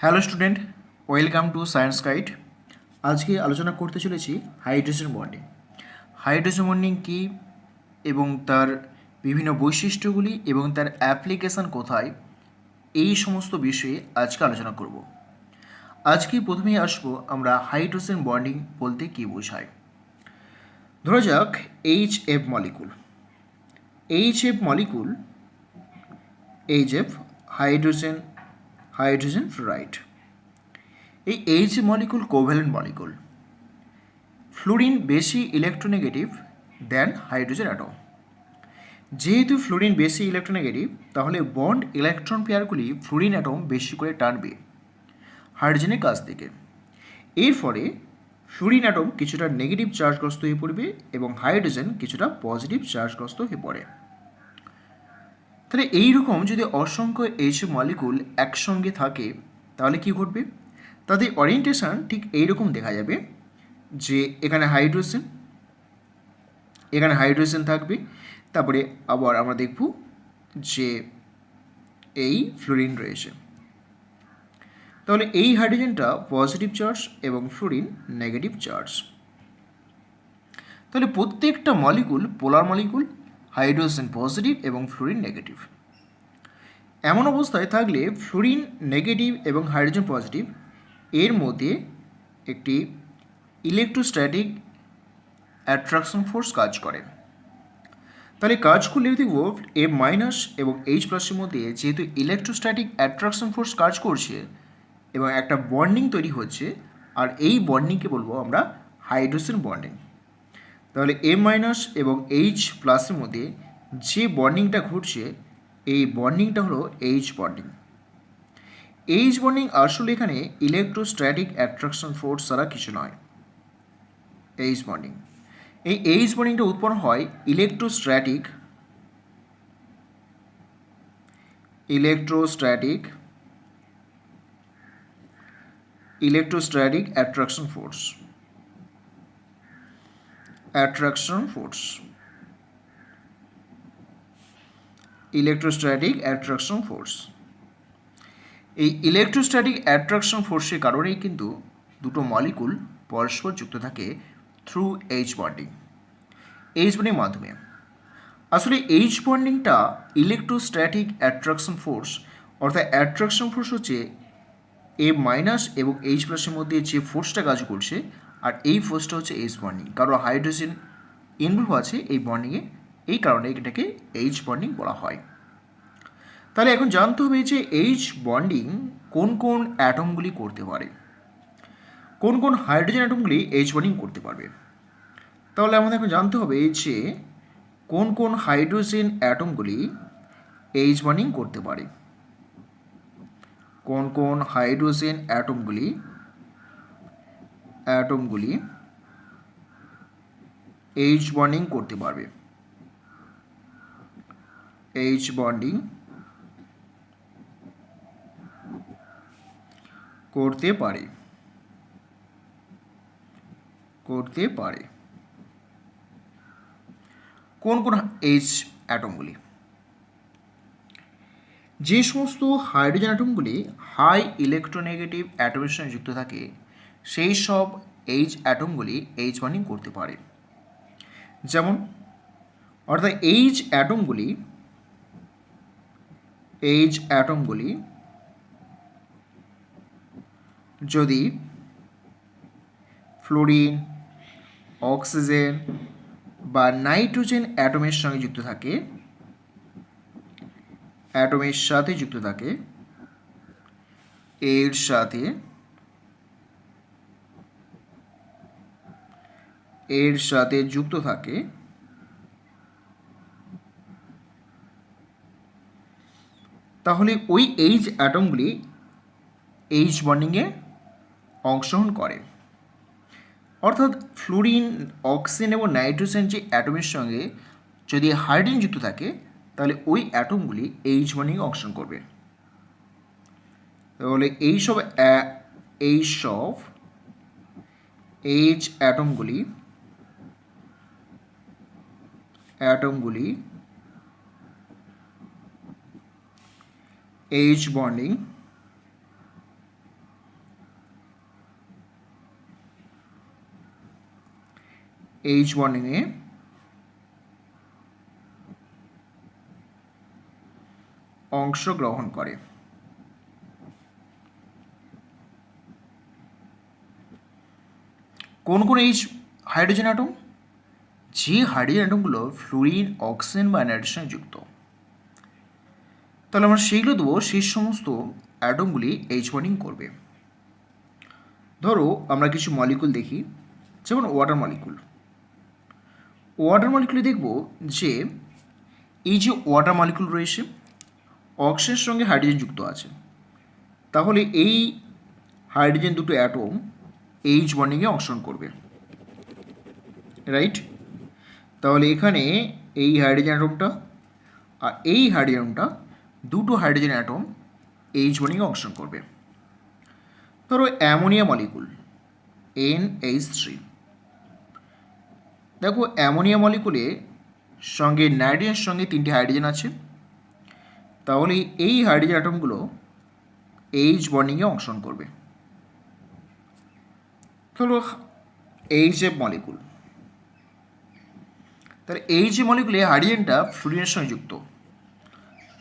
Hello student, welcome to science guide. আজকে আলোচনা করতে চলেছি হাইড্রোজেন বন্ডিং। হাইড্রোজেন বন্ডিং কী এবং তার বিভিন্ন বৈশিষ্ট্যগুলি এবং তার অ্যাপ্লিকেশান কোথায়, এই সমস্ত বিষয়ে আজকে আলোচনা করব। আজকে প্রথমেই আসবো আমরা হাইড্রোজেন বন্ডিং বলতে কী বোঝায়। ধরা যাক HF molecule. HF molecule, HF hydrogen fluoride. এই H molecule covalent molecule. Fluorine বেশি ইলেকট্রোনেগেটিভ দেন হাইড্রোজেন অ্যাটম। যেহেতু ফ্লুরিন বেশি ইলেকট্রোনেগেটিভ, তাহলে বন্ড ইলেকট্রন পেয়ারগুলি ফ্লুরিন অ্যাটম বেশি করে টানবে হাইড্রোজেনের কাছ থেকে। এর ফলে ফ্লুরিন অ্যাটম কিছুটা নেগেটিভ চার্জগ্রস্ত হয়ে পড়বে এবং হাইড্রোজেন কিছুটা পজিটিভ চার্জগ্রস্ত হয়ে পড়ে। তাহলে এইরকম যদি অসংখ্য এইচ মলিকুল একসঙ্গে থাকে তাহলে কি ঘটবে? তাদের ওরিয়েন্টেশন ঠিক এইরকম দেখা যাবে যে এখানে হাইড্রোজেন থাকবে, তারপরে আবার আমরা দেখব যে এই ফ্লুরিন রয়েছে। তাহলে এই হাইড্রোজেনটা পজিটিভ চার্জ এবং ফ্লুরিন নেগেটিভ চার্জ। তাহলে প্রত্যেকটা মলিকুল পোলার মলিকুল, হাইড্রোজেন পজিটিভ এবং ফ্লুরিন নেগেটিভ। এমন অবস্থায় থাকলে ফ্লুরিন নেগেটিভ এবং হাইড্রোজেন পজিটিভ এর মধ্যে একটি ইলেকট্রোস্ট্যাটিক অ্যাট্রাকশন ফোর্স কাজ করে। তাহলে কাজ করলে দেখব এ মাইনাস এবং এইচ প্লাসের মধ্যে যেহেতু ইলেকট্রোস্ট্যাটিক অ্যাট্রাকশন ফোর্স কাজ করছে এবং একটা বন্ডিং তৈরি হচ্ছে, আর এই বন্ডিংকে বলবো আমরা হাইড্রোজেন বন্ডিং। তাহলে এ মাইনাস এবং এইচ প্লাসের মধ্যে যে বন্ডিংটা ঘটছে এই বন্ডিংটা হলো এইচ বন্ডিং। এইচ বন্ডিং আসলে এখানে ইলেকট্রোস্ট্যাটিক অ্যাট্রাকশন ফোর্স ছাড়া কিছু নয়। এইচ বন্ডিং, এই এইচ বন্ডিংটা উৎপন্ন হয় electrostatic attraction force. Electrostatic attraction force, এই ইলেকট্রোস্ট্যাটিক অ্যাট্রাকশন ফোর্সের কারণেই কিন্তু দুটো মলিকুল পরস্পর যুক্ত থাকে through H bonding. H bonding মাধ্যমে আসলে এইচ বন্ডিংটা ইলেকট্রোস্ট্যাটিক অ্যাট্রাকশন ফোর্স, অর্থাৎ অ্যাট্রাকশন ফোর্স হচ্ছে এ মাইনাস এবং এইচ প্লাসের মধ্যে যে ফোর্সটা কাজ করছে, আর এই ফোর্সটা হচ্ছে এইচ বন্ডিং, কারণ হাইড্রোজেন ইনভলভ আছে এই বন্ডিংয়ে, এই কারণে এটাকে এইচ বন্ডিং বলা হয়। তাহলে এখন জানতে হবে যে এইচ বন্ডিং কোন কোন অ্যাটমগুলি করতে পারে, কোন কোন হাইড্রোজেন অ্যাটমগুলি এইচ বন্ডিং করতে পারবে। তাহলে আমাদের এখন জানতে হবে যে কোন কোন হাইড্রোজেন অ্যাটমগুলি এইচ বন্ডিং করতে পারে। কোন কোন হাইড্রোজেন অ্যাটমগুলি এইচ বন্ডিং করতে পারবে। এইচ বন্ডিং করতে পারে। কোন কোন এইচ অ্যাটমগুলি? যে সমস্ত হাইড্রোজেন অ্যাটমগুলি হাই ইলেকট্রোনেগেটিভ অ্যাটমের সঙ্গে যুক্ত থাকে সেই সব এইচ অ্যাটমগুলি এইচ বন্ডিং করতে পারে। যেমন অর্থাৎ এইচ অ্যাটমগুলি যদি ফ্লোরিন, অক্সিজেন বা নাইট্রোজেন অ্যাটমের সঙ্গে যুক্ত থাকে, এর সাথে যুক্ত থাকে, তাহলে ওই এইচ অ্যাটমগুলি এইচ বন্ডিংয়ে অংশগ্রহণ করে। অর্থাৎ ফ্লুরিন, অক্সিজেন এবং নাইট্রোজেন যে অ্যাটমের সঙ্গে যদি হাইড্রোজেন যুক্ত থাকে তাহলে ওই অ্যাটমগুলি এইচ বন্ডিংয়ে অংশগ্রহণ করবে। তাহলে এইসব এইচ অ্যাটমগুলি এইচ বন্ডিং এইচ বন্ডিংয়ে অংশগ্রহণ করে। কোন কোন এইচ হাইড্রোজেন অ্যাটম? যে হাইড্রোজেন অ্যাটমগুলো ফ্লুরিন, অক্সিজেন বা নাইট্রোজেনের সঙ্গে যুক্ত। তাহলে আমরা সেইগুলো দেবো, সেই সমস্ত অ্যাটমগুলি এইচ বন্ডিং করবে। ধরো আমরা কিছু মলিকুল দেখি, যেমন ওয়াটার মলিকুল। ওয়াটার মলিকুলে দেখব যে এই যে ওয়াটার মলিকুল রয়েছে, অক্সিজেনের সঙ্গে হাইড্রোজেন যুক্ত আছে। তাহলে এই হাইড্রোজেন দুটো অ্যাটম এইচ বন্ডিংয়ে অংশগ্রহণ করবে, রাইট? তাহলে এখানে এই হাইড্রোজেন অ্যাটমটা আর এই হাইড্রোজেনটা, দুটো হাইড্রোজেন অ্যাটম এইচ বন্ডিংয়ে অংশগ্রহণ করবে। ধরো অ্যামোনিয়া মলিকুল NH3। দেখো অ্যামোনিয়া মলিকুলে সঙ্গে নাইট্রোজেনের সঙ্গে 3টি হাইড্রোজেন আছে। তাহলে এই হাইড্রোজেন অ্যাটমগুলো এইচ বন্ডিংয়ে অংশগ্রহণ করবে। ধরো HF মলিকুল। তাহলে HF মলিকুলে হাইড্রোজেনটা ফ্লুরিনের সঙ্গে যুক্ত।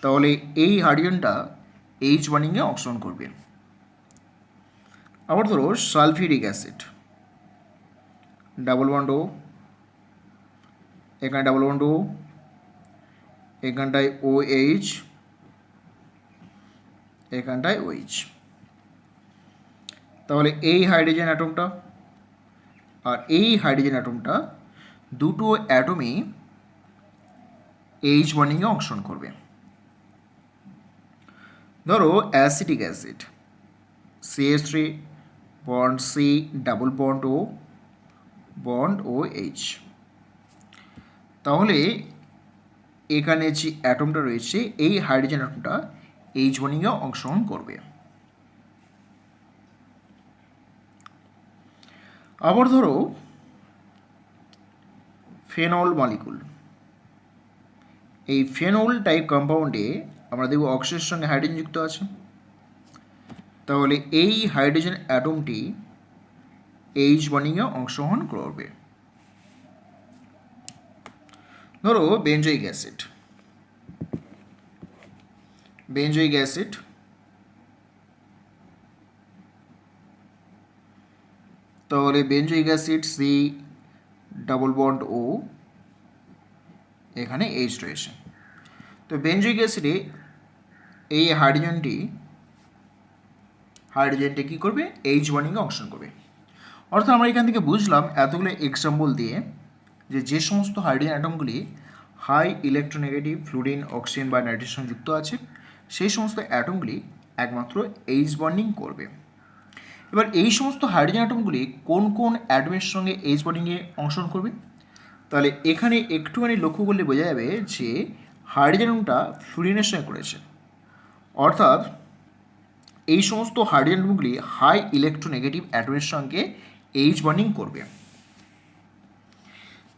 তাহলে এই হাইড্রোজেনটা এইচ বন্ডিংয়ে অংশগ্রহণ করবে। আবার ধরো sulphuric acid, double bond O, এখানে ডাবল বন্ড ও, এখানটায় OH, এখানটায় OH। তাহলে এই হাইড্রোজেন অ্যাটমটা আর এই হাইড্রোজেন অ্যাটমটা, দুটো অ্যাটমই এইচ বন্ডিংয়ে অংশগ্রহণ করবে। ধরো acetic acid CH3 bond C, double bond O, bond OH। তাহলে এখানে যে অ্যাটমটা রয়েছে, এই হাইড্রোজেন অ্যাটমটা এইচ বন্ডিংয়ে অংশগ্রহণ করবে। আবার ধরো ফেনল মলিকুল। এই ফেনল টাইপ কম্পাউন্ডে আমরা দেখব অক্সিজেনের সঙ্গে হাইড্রোজেন যুক্ত আছে। তাহলে এই হাইড্রোজেন অ্যাটমটি এইচ বন্ডিংয়ে অংশগ্রহণ করবে। ধরো বেঞ্জয়িক অ্যাসিড, বেঞ্জয়িক অ্যাসিড। তাহলে benzoic acid C, double bond O, এখানে H রয়েছে। তো বেঞ্জয়িক অ্যাসিডে এই হাইড্রোজেনটি কী করবে? এইচ বন্ডিংয়ে অংশগ্রহণ করবে। অর্থাৎ আমরা এখান থেকে বুঝলাম এতগুলো এক্সাম্পল দিয়ে যে সমস্ত হাইড্রোজেন অ্যাটমগুলি হাই ইলেকট্রোনেগেটিভ ফ্লুরিন, অক্সিজেন বা নাইট্রোজেনের সঙ্গে যুক্ত আছে, সেই সমস্ত অ্যাটমগুলি একমাত্র এইচ বন্ডিং করবে। এবার এই সমস্ত হাইড্রোজেন অ্যাটমগুলি কোন কোন অ্যাটমের সঙ্গে এইচ বন্ডিংয়ে অংশগ্রহণ করবে? তাহলে এখানে একটুখানি লক্ষ্য করলে বোঝা যাবে যে হাইড্রোজেন অণুটা ফ্লুরিনের সঙ্গে করেছে, অর্থাৎ এই সমস্ত হাইড্রোজেন অণুগুলি হাই ইলেকট্রোনেগেটিভ অ্যাটমের সঙ্গে এইচ বন্ডিং করবে।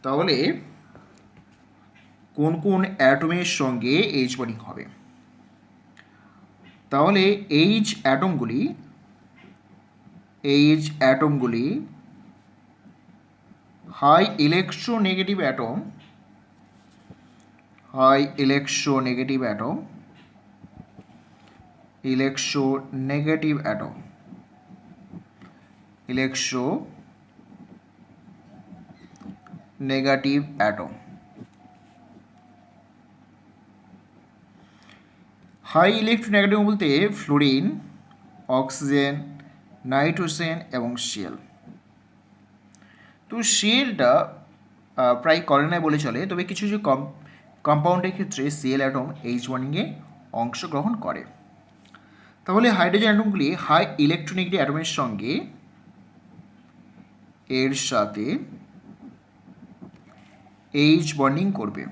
তাহলে কোন কোন অ্যাটমের সঙ্গে এইচ বন্ডিং হবে? তাহলে এইচ অ্যাটমগুলি high electronegative atom, electronegative atom high electronegative বলতে ফ্লুরিন, অক্সিজেন, নাইট্রোজেন এবং Cl। তো Clটা প্রায় করে না বলে চলে, তবে কিছু কিছু কম্পাউন্ডের ক্ষেত্রে Cl অ্যাটম এইচ বন্ডিংয়ে অংশগ্রহণ করে। তাহলে হাইড্রোজেন অ্যাটমগুলি হাই ইলেকট্রোনেগেটিভ অ্যাটমের সঙ্গে এর সাথে এইচ বন্ডিং করবে,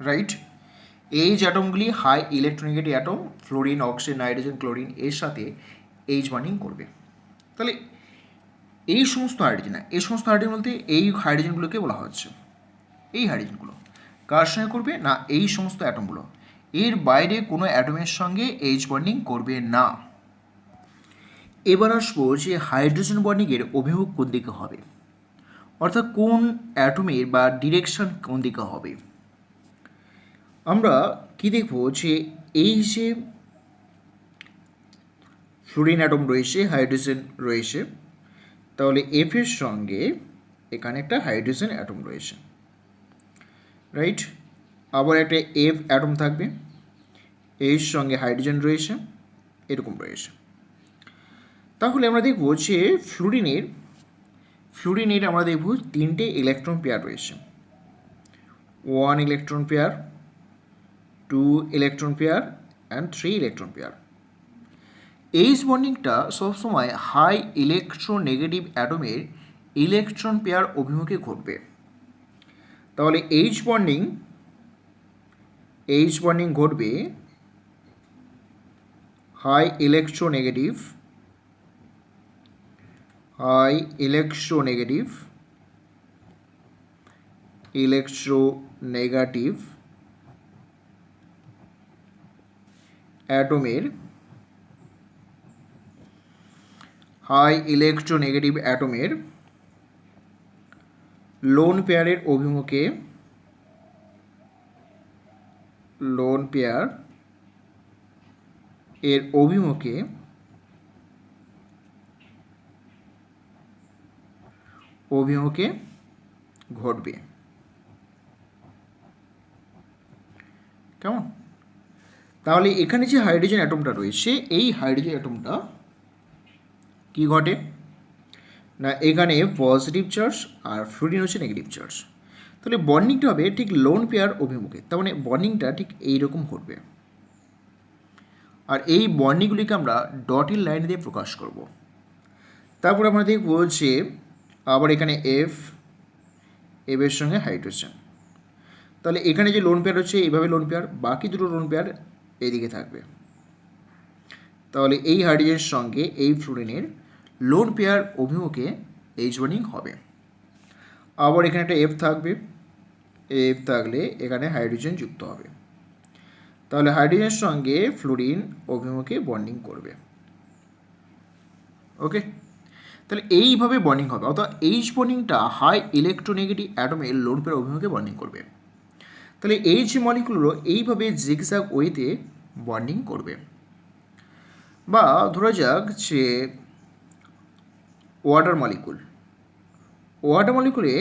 রাইট? এইচ অ্যাটমগুলি high electronegative atom fluorine, oxygen, nitrogen, chlorine এর সাথে এইচ বন্ডিং করবে। তাহলে এই সমস্ত হাইড্রোজেন বলতে এই হাইড্রোজেনগুলোকে বলা হচ্ছে এই হাইড্রোজেনগুলো কার সঙ্গে করবে না এই সমস্ত অ্যাটমগুলো, এর বাইরে কোনো অ্যাটমের সঙ্গে এইচ বন্ডিং করবে না। এবার আসবো যে হাইড্রোজেন বন্ডিংয়ের অভিমুখ কোন দিকে হবে, অর্থাৎ কোন অ্যাটমের বা ডিরেকশন কোন দিকে হবে। আমরা কি দেখব যে এই যে ফ্লুরিন অ্যাটম রয়েছে, হাইড্রোজেন রয়েছে, তাহলে এফ এর সঙ্গে এখানে একটা হাইড্রোজেন অ্যাটম রয়েছে, রাইট। আবার একটা এফ অ্যাটম থাকবে, এর সঙ্গে হাইড্রোজেন রয়েছে, এরকম রয়েছে। তাহলে আমরা দেখব যে ফ্লুরিনের আমরা দেখব তিনটে ইলেকট্রন পেয়ার রয়েছে, 1 electron pair, 2 electron pair and 3 electron pair. H বন্ডিংটা সবসময় হাই ইলেকট্রোনেগেটিভ অ্যাটমের ইলেকট্রন পেয়ার অভিমুখে ঘটবে। তাহলে এইচ বন্ডিং ঘটবে হাই ইলেকট্রোনেগেটিভ অ্যাটমের লোন পেয়ারের অভিমুখে ঘটবে। কেমন? তাহলে এখানে যে হাইড্রোজেন অ্যাটমটা রয়েছে, এই হাইড্রোজেন অ্যাটমটা কি ঘটে না এখানে পজিটিভ চার্জ আর ফ্লুরিন হচ্ছে নেগেটিভ চার্জ। তাহলে বন্ডিংটা হবে ঠিক লোন পেয়ার অভিমুখে, তার মানে বন্ডিংটা ঠিক এইরকম ঘটবে। আর এই বন্ডিংগুলিকে আমরা ডটের লাইন দিয়ে প্রকাশ করব। তারপর আমরা দেখব যে আবার এখানে এফ এর সঙ্গে হাইড্রোজেন, তাহলে এখানে যে লোন পেয়ার হচ্ছে এইভাবে লোন পেয়ার, বাকি দুটো লোন পেয়ার এইদিকে থাকবে। তাহলে এই হাইড্রোজেনের সঙ্গে এই ফ্লুরিনের লোন পেয়ার অভিমুখে এইচ বন্ডিং হবে। আবার এখানে একটা এফ থাকবে, এফ থাকলে এখানে হাইড্রোজেন যুক্ত হবে, তাহলে হাইড্রোজেনের সঙ্গে ফ্লুরিন অভিমুখে বন্ডিং করবে। ওকে, তাহলে এইভাবে বন্ডিং হবে, অর্থাৎ এইচ বন্ডিংটা হাই ইলেকট্রোনেগেটিভ অ্যাটমের লোন পেয়ার অভিমুখে বন্ডিং করবে। তাহলে এইচ মলিকুলগুলো এইভাবে জিগজ্যাগ ওয়েতে বন্ডিং করবে। বা ধরা যাক যে ওয়াটার মলিকুলে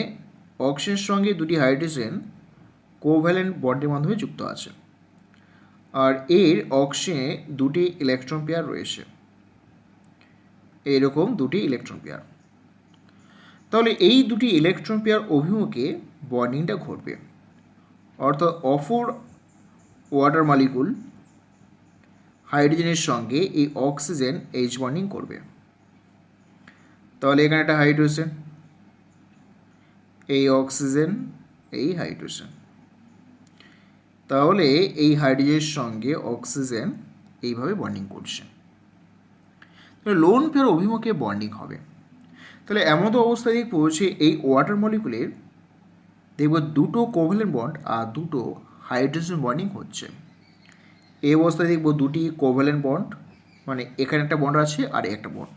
অক্সিজেনের সঙ্গে দুটি হাইড্রোজেন কোভ্যালেন্ট বন্ডের মাধ্যমে যুক্ত আছে, আর এর অক্সিজেনে দুটি ইলেকট্রন পেয়ার রয়েছে, এইরকম দুটি ইলেকট্রন পেয়ার। তাহলে এই দুটি ইলেকট্রন পেয়ার অভিমুখে বন্ডিংটা ঘটবে, অর্থাৎ অপর ওয়াটার মলিকুল হাইড্রোজেনের সঙ্গে এই অক্সিজেন এইচ বন্ডিং করবে। তাহলে এখানে একটা হাইড্রোজেন, এই অক্সিজেন, এই হাইড্রোজেন, তাহলে এই হাইড্রোজেনের সঙ্গে অক্সিজেন এইভাবে বন্ডিং করছে, তাহলে লোন পেয়ার অভিমুখে বন্ডিং হবে। তাহলে এমন তো অবস্থায় দেখবো যে এই ওয়াটার মলিকুলের দেখব দুটো কোভ্যালেন্ট বন্ড আর দুটো হাইড্রোজেন বন্ডিং হচ্ছে। এই অবস্থায় দেখব দুটি কোভ্যালেন্ট বন্ড, মানে এখানে একটা বন্ড আছে আর একটা বন্ড,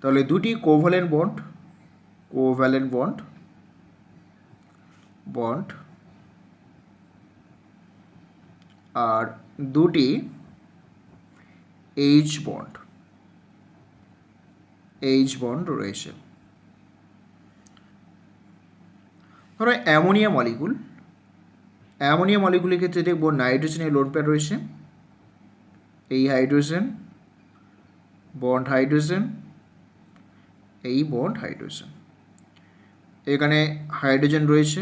তাহলে দুটি কোভ্যালেন্ট বন্ড আর দুটি এইচ বন্ড রয়েছে। ধরো অ্যামোনিয়া মলিকুলের ক্ষেত্রে দেখব নাইট্রোজেনের লোন পেয়ার রয়েছে, এই হাইড্রোজেন বন্ড হাইড্রোজেন, এই বন্ড হাইড্রোজেন, এখানে হাইড্রোজেন রয়েছে,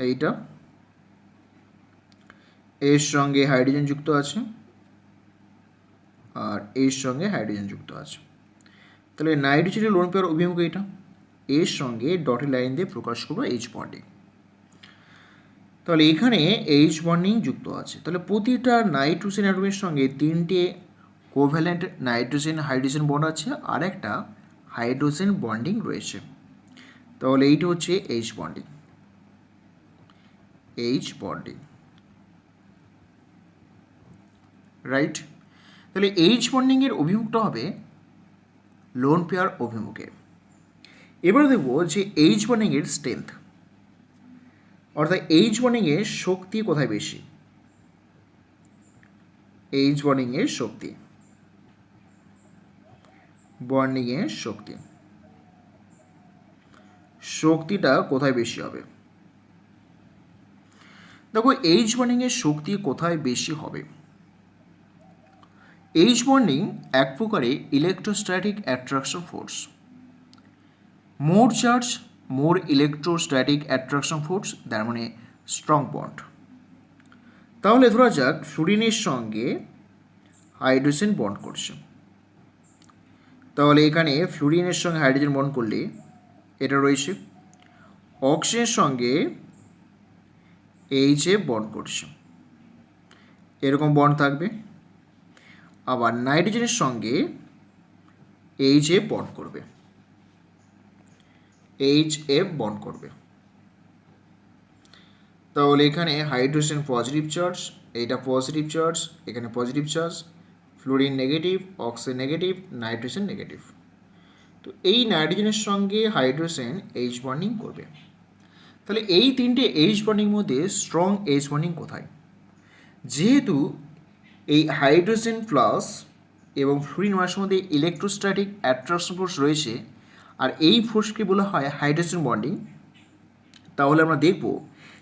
এইটা এর সঙ্গে হাইড্রোজেন যুক্ত আছে আর এর সঙ্গে হাইড্রোজেন যুক্ত আছে। তাহলে নাইট্রোজেনের লোন পেয়ার অভিমুখ এটা, এর সঙ্গে ডটেড লাইন দিয়ে প্রকাশ করবো এইচ বন্ডিং। তাহলে এখানে এইচ বন্ডিং যুক্ত আছে। তাহলে প্রতিটা নাইট্রোজেন অ্যাটমের সঙ্গে তিনটে কোভ্যালেন্ট নাইট্রোজেন হাইড্রোজেন বন্ড আছে আর একটা হাইড্রোজেন বন্ডিং রয়েছে। তাহলে এইটা হচ্ছে H bonding, H bonding, right. তাহলে এইচ বন্ডিংয়ের অভিমুখটা হবে লোন পেয়ার অভিমুখে। এবার দেখব যে এইচ বন্ডিংয়ের স্ট্রেংথ, অর্থাৎ এইচ বন্ডিংয়ের শক্তি কোথায় বেশি। এইচ বন্ডিংয়ের শক্তি, বন্ডিংয়ের শক্তি, শক্তিটা কোথায় বেশি হবে। দেখো এইচ বন্ডিংয়ের শক্তি কোথায় বেশি হবে। এইচ বন্ডিং এক প্রকারে ইলেকট্রোস্ট্যাটিক অ্যাট্রাকশন ফোর্স। মোর চার্জ মোর ইলেকট্রোস্ট্যাটিক অ্যাট্রাকশন ফোর্স, তার মানে স্ট্রং বন্ড। তাহলে ধরা যাক ফ্লুরিনের সঙ্গে হাইড্রোজেন বন্ড করছে। তাহলে এখানে ফ্লুরিনের সঙ্গে হাইড্রোজেন বন্ড করলে এটা রয়েছে, অক্সিজেনের সঙ্গে এইচে বন্ড করছে, এরকম বন্ড থাকবে। আবার নাইট্রোজেনের সঙ্গে এইচে বন্ড করবে, এইচএফ বন্ড করবে। তাহলে এখানে হাইড্রোজেন পজিটিভ চার্জ, এইটা পজিটিভ চার্জ, এখানে positive charge, fluorine negative, oxygen negative, nitrogen negative. তো এই নাইট্রোজেনের সঙ্গে হাইড্রোজেন এইচ বন্ডিং করবে। তাহলে এই তিনটে এইচ বন্ডিং মধ্যে স্ট্রং এইচ বন্ডিং কোথায়। যেহেতু এই হাইড্রোজেন প্লাস এবং ফ্লুরিন ওয়াশের মধ্যে ইলেকট্রোস্ট্যাটিক অ্যাট্রাকশন ফোর্স রয়েছে, আর এই ফোর্সকে বলা হয় হাইড্রোজেন বন্ডিং, তাহলে আমরা দেখব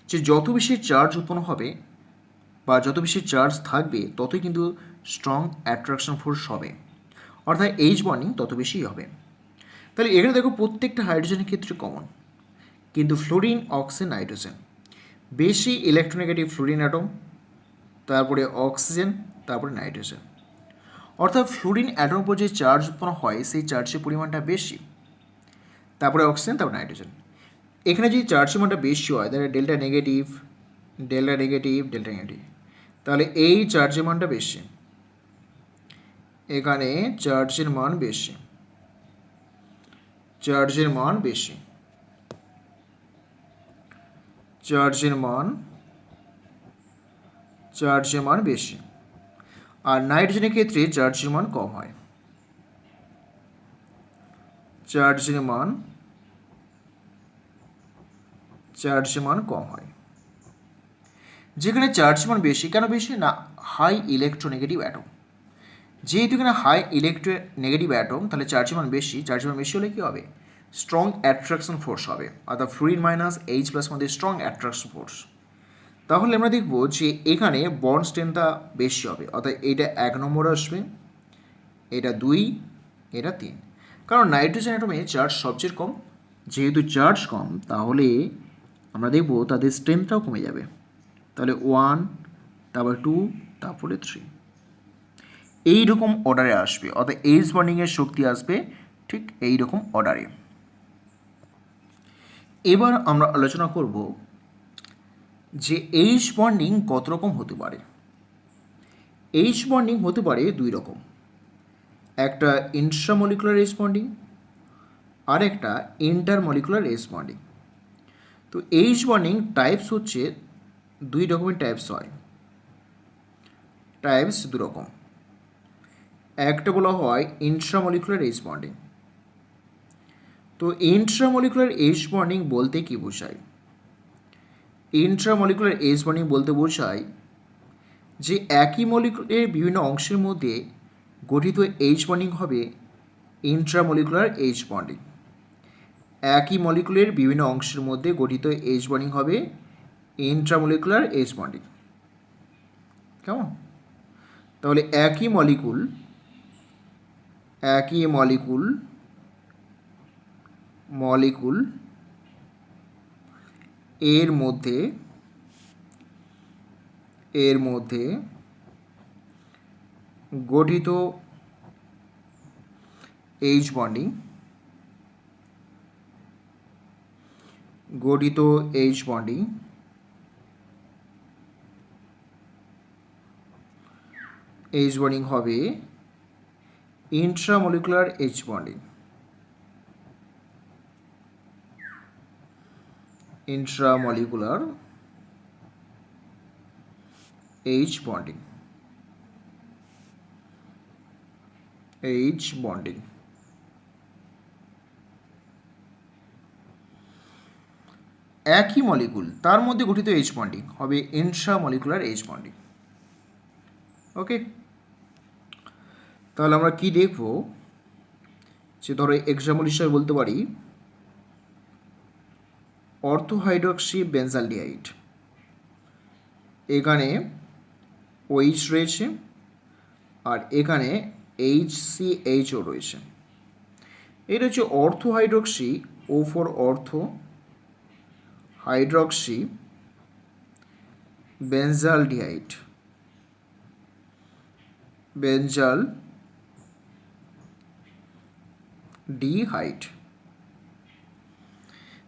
যে যত বেশি চার্জ উৎপন্ন হবে বা যত বেশি চার্জ থাকবে ততই কিন্তু স্ট্রং অ্যাট্রাকশন ফোর্স হবে, অর্থাৎ এইচ বন্ডিং তত বেশি হবে। তাহলে এখানে দেখো প্রত্যেকটা হাইড্রোজেনের ক্ষেত্রে কমন, কিন্তু ফ্লুরিন, অক্সিজেন, নাইট্রোজেন বেশি ইলেকট্রোনেগেটিভ ফ্লুরিন অ্যাটম, তারপরে অক্সিজেন, তারপরে নাইট্রোজেন। অর্থাৎ ফ্লুরিন অ্যাটম উপর যে চার্জ উৎপন্ন হয় সেই চার্জের পরিমাণটা বেশি, তারপরে অক্সিজেন, তারপরে নাইট্রোজেন। এখানে যদি চার্জের মানটা বেশি হয় তাহলে delta negative, delta negative, delta negative, তাহলে এই চার্জের মানটা বেশি, এখানে চার্জের মান বেশি, চার্জের মান বেশি, চার্জের মান, চার্জের মান বেশি। আর নাইট্রোজেনের ক্ষেত্রে চার্জের মান কম হয়, চার্জের মান, চার্জের মান কম হয়। যেখানে চার্জের মান বেশি, কেন বেশি না, হাই ইলেকট্রোনেগেটিভ অ্যাটম। যেহেতু এখানে হাই ইলেকট্রোনেগেটিভ অ্যাটম, তাহলে চার্জের মান বেশি, চার্জের মান বেশি হলে কী হবে, স্ট্রং অ্যাট্রাকশন ফোর্স হবে, অর্থাৎ ফ্লুরিন মাইনাস এইচ প্লাস মধ্যে স্ট্রং অ্যাট্রাকশন ফোর্স। তাহলে আমরা দেখব যে এখানে বন্ড স্ট্রেংথটা বেশি হবে, অর্থাৎ এইটা 1 নম্বর আসবে, এটা 2, এটা 3। কারণ নাইট্রোজেন অ্যাটমে চার্জ সবচেয়ে কম, যেহেতু চার্জ কম তাহলে আমরা দেখব তাদের স্ট্রেংথটাও কমে যাবে। তাহলে 1, তারপর 2, তারপরে 3, এইরকম অর্ডারে আসবে, অর্থাৎ এইচ বন্ডিংয়ের শক্তি আসবে ঠিক এইরকম অর্ডারে। এবার আমরা আলোচনা করব যে এইচ বন্ডিং কত রকম হতে পারে। এইচ বন্ডিং হতে পারে 2 রকম, একটা ইন্ট্রামলিকুলার এইচ বন্ডিং আর একটা ইন্টারমলিকুলার এইচ বন্ডিং। তো এইচ বন্ডিং টাইপস হচ্ছে 2 রকমের টাইপস হয়, টাইপস 2 রকম। একটা বলা হয় ইন্ট্রামলিকুলার এইচ বন্ডিং। তো ইন্ট্রামলিকুলার এইচ বন্ডিং বলতে কি বোঝায়। ইন্ট্রামলিকুলার এইচ বন্ডিং বলতে বোঝায় যে একই মলিকুলের বিভিন্ন অংশের মধ্যে গঠিত এইচ বন্ডিং হবে ইন্ট্রামলিকুলার এইচ বন্ডিং। একই মলিকুলের বিভিন্ন অংশের মধ্যে গঠিত এইচ বন্ডিং হবে ইন্ট্রামলিকুলার এইচ বন্ডিং। কেমন, তাহলে একই মলিকুল এর মধ্যে গঠিত এইচ বন্ডিং, হবে intramolecular H bonding. intramolecular H bonding. H bonding. একই মলিকুল তার মধ্যে গঠিত H বন্ডিং হবে ইন্ট্রামলিকুলার H বন্ডিং। ওকে, তাহলে আমরা কি দেখব, যে ধরো এক্সাম্পল হিসেবে বলতে পারি অর্থোহাইড্রক্সি বেনজালডিহাইড, এখানে OH রয়েছে আর এখানে HCHO রয়েছে। এটা হচ্ছে ortho hydroxy, O for ortho, hydroxy benzaldehyde, benzaldehyde.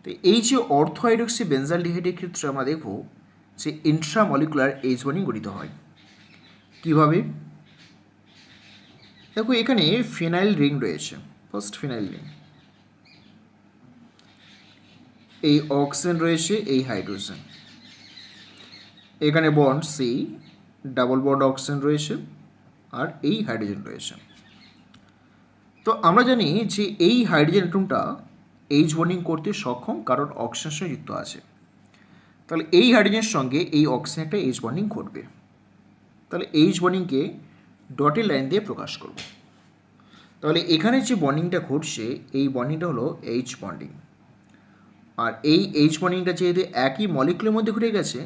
তো এই যে অর্থোহাইড্রক্সি বেনজালডিহাইডের ক্ষেত্রে আমরা দেখব যে ইন্ট্রামলিকুলার H বন্ডিং গঠিত হয়। কিভাবে? দেখো এখানে ফিনাইল রিং রয়েছে, ফার্স্ট ফিনাইল রিং, এই অক্সিজেন রয়েছে, এই হাইড্রোজেন, এখানে bond C, double bond oxygen রয়েছে আর এই হাইড্রোজেন রয়েছে। তো আমরা জানি যে এই হাইড্রোজেন অ্যাটমটা H বন্ডিং করতে সক্ষম, কারণ অক্সিজেনের সঙ্গে যুক্ত আছে। তাহলে এই হাইড্রোজেনের সঙ্গে এই অক্সিজেন একটা H বন্ডিং ঘটবে। তাহলে H বন্ডিংকে ডটেড লাইন দিয়ে প্রকাশ করব। তাহলে এখানে যে বন্ডিংটা ঘটছে এই বন্ডিংটা হলো H বন্ডিং। আর এই H বন্ডিংটা যেহেতু একই মলিকুলের মধ্যে ঘটে গেছে,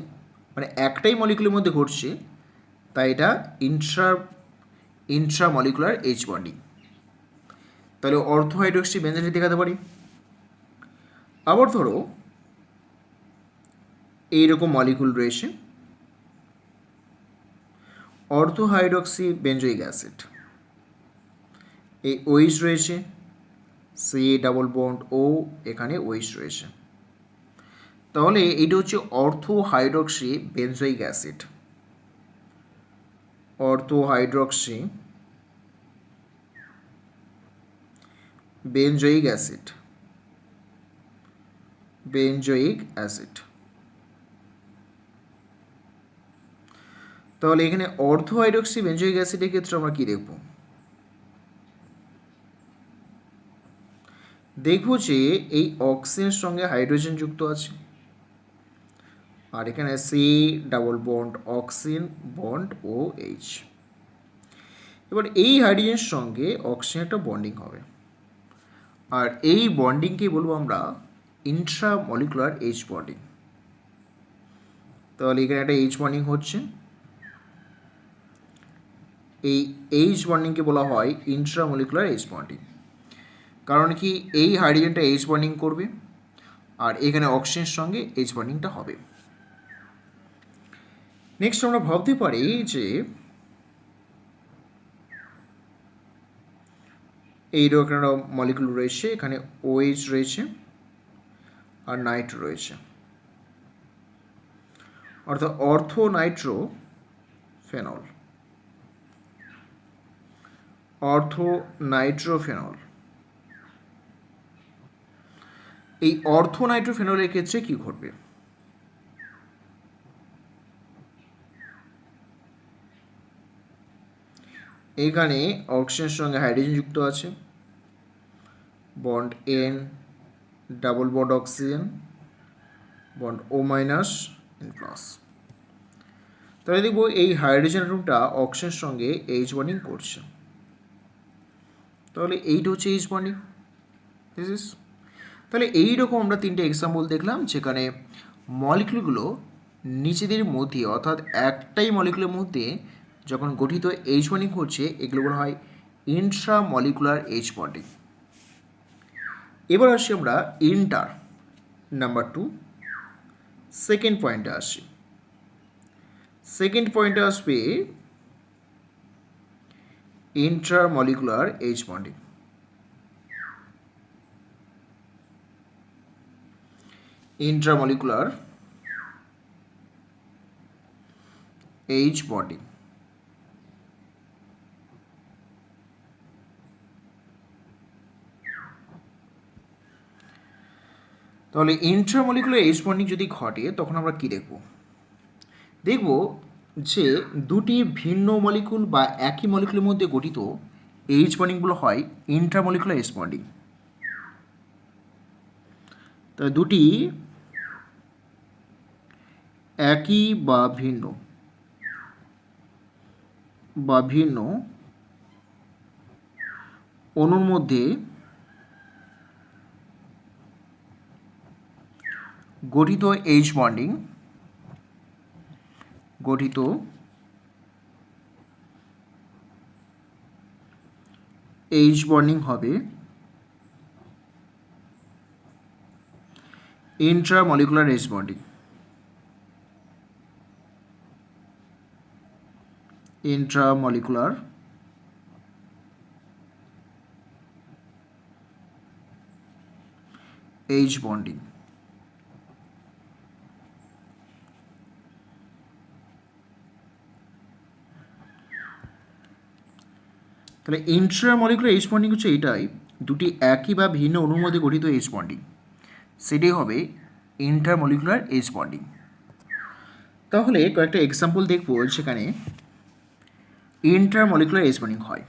মানে একটাই মলিকুলের মধ্যে ঘটছে, তাই এটা ইন্ট্রামলিকুলার H বন্ডিং। তাহলে অর্থোহাইড্রক্সি বেনজালডিহাইড দেখাতে পারি। আবার ধরো এইরকম মলিকুল রয়েছে, অর্থোহাইড্রক্সি বেঞ্জোইক অ্যাসিড, এই OH রয়েছে, সি ডাবল বন্ড ও, এখানে OH রয়েছে। তাহলে এটা হচ্ছে ortho hydroxy benzoic acid, ortho hydroxy benzoic acid, benzoic acid. তাহলে এখানে অর্থোহাইড্রক্সি বেঞ্জোইক অ্যাসিডের ক্ষেত্রে আমরা কি দেখব? দেখব যে এই অক্সিজেনের সঙ্গে হাইড্রোজেন যুক্ত আছে আর এখানে C double bond oxygen bond O H। এবার এই হাইড্রোজেনের সঙ্গে অক্সিজেন একটা বন্ডিং হবে আর এই বন্ডিংকে বলবো আমরা ইন্ট্রামলিকুলার H বন্ডিং। তাহলে এখানে একটা H বন্ডিং হচ্ছে, এই H বন্ডিংকে বলা হয় ইন্ট্রামলিকুলার H বন্ডিং। কারণ কি, এই হাইড্রোজেনটা H বন্ডিং করবে আর এখানে অক্সিজেনের সঙ্গে H বন্ডিংটা হবে। নেক্সট আমরা ভাবতে পারি যে এইরকম একটা মলিকুল রয়েছে, এখানে OH রয়েছে আর নাইট্রো রয়েছে, অর্থাৎ অর্থো নাইট্রো ফেনল, অর্থো নাইট্রোফেনল। এই অর্থো নাইট্রোফেনলের ক্ষেত্রে কি ঘটবে? এখানে অক্সিজেনের সঙ্গে হাইড্রোজেন যুক্ত আছে, bond N, double bond oxygen, bond O minus N plus. তাহলে দেখব এই হাইড্রোজেন অ্যাটমটা অক্সিজেনের সঙ্গে H বন্ডিং করছে। তাহলে এইটা হচ্ছে H বন্ডিং, দিস ইজ। তাহলে এইরকম আমরা তিনটে এক্সাম্পল দেখলাম যেখানে মলিকুলগুলো নিজেদের মধ্যে, অর্থাৎ একটাই মলিকুলের মধ্যে যখন গঠিত H বন্ডিং হচ্ছে, এগুলো বলা হয় ইন্ট্রামলিকুলার H বন্ডিং। এবার আসি আমরা ইন্টার নাম্বার 2 সেকেন্ড পয়েন্টে আসি। সেকেন্ড পয়েন্টে আসবে intramolecular H bonding. Intramolecular H bonding. তাহলে ইন্ট্রামলিকুলার এইচ বন্ডিং যদি ঘটে তখন আমরা কী দেখব? দেখব যে দুটি ভিন্ন মলিকুল বা একই মলিকুলের মধ্যে গঠিত এইচ বন্ডিংগুলো হয় ইন্ট্রামলিকুলার এইচ বন্ডিং। তাহলে দুটি একই বা ভিন্ন অণুর মধ্যে গঠিত এইচ বন্ডিং হবে intramolecular H bonding. Intramolecular H bonding. তাহলে ইন্ট্রামলিকুলার এইচ বন্ডিং হচ্ছে এটাই, দুটি একই বা ভিন্ন অণুর মধ্যে গঠিত এইচ বন্ডিং, সেটাই হবে ইন্টারমলিকুলার এইচ বন্ডিং। তাহলে কয়েকটা এক্সাম্পল দেখব সেখানে ইন্টারমলিকুলার এইচ বন্ডিং হয়।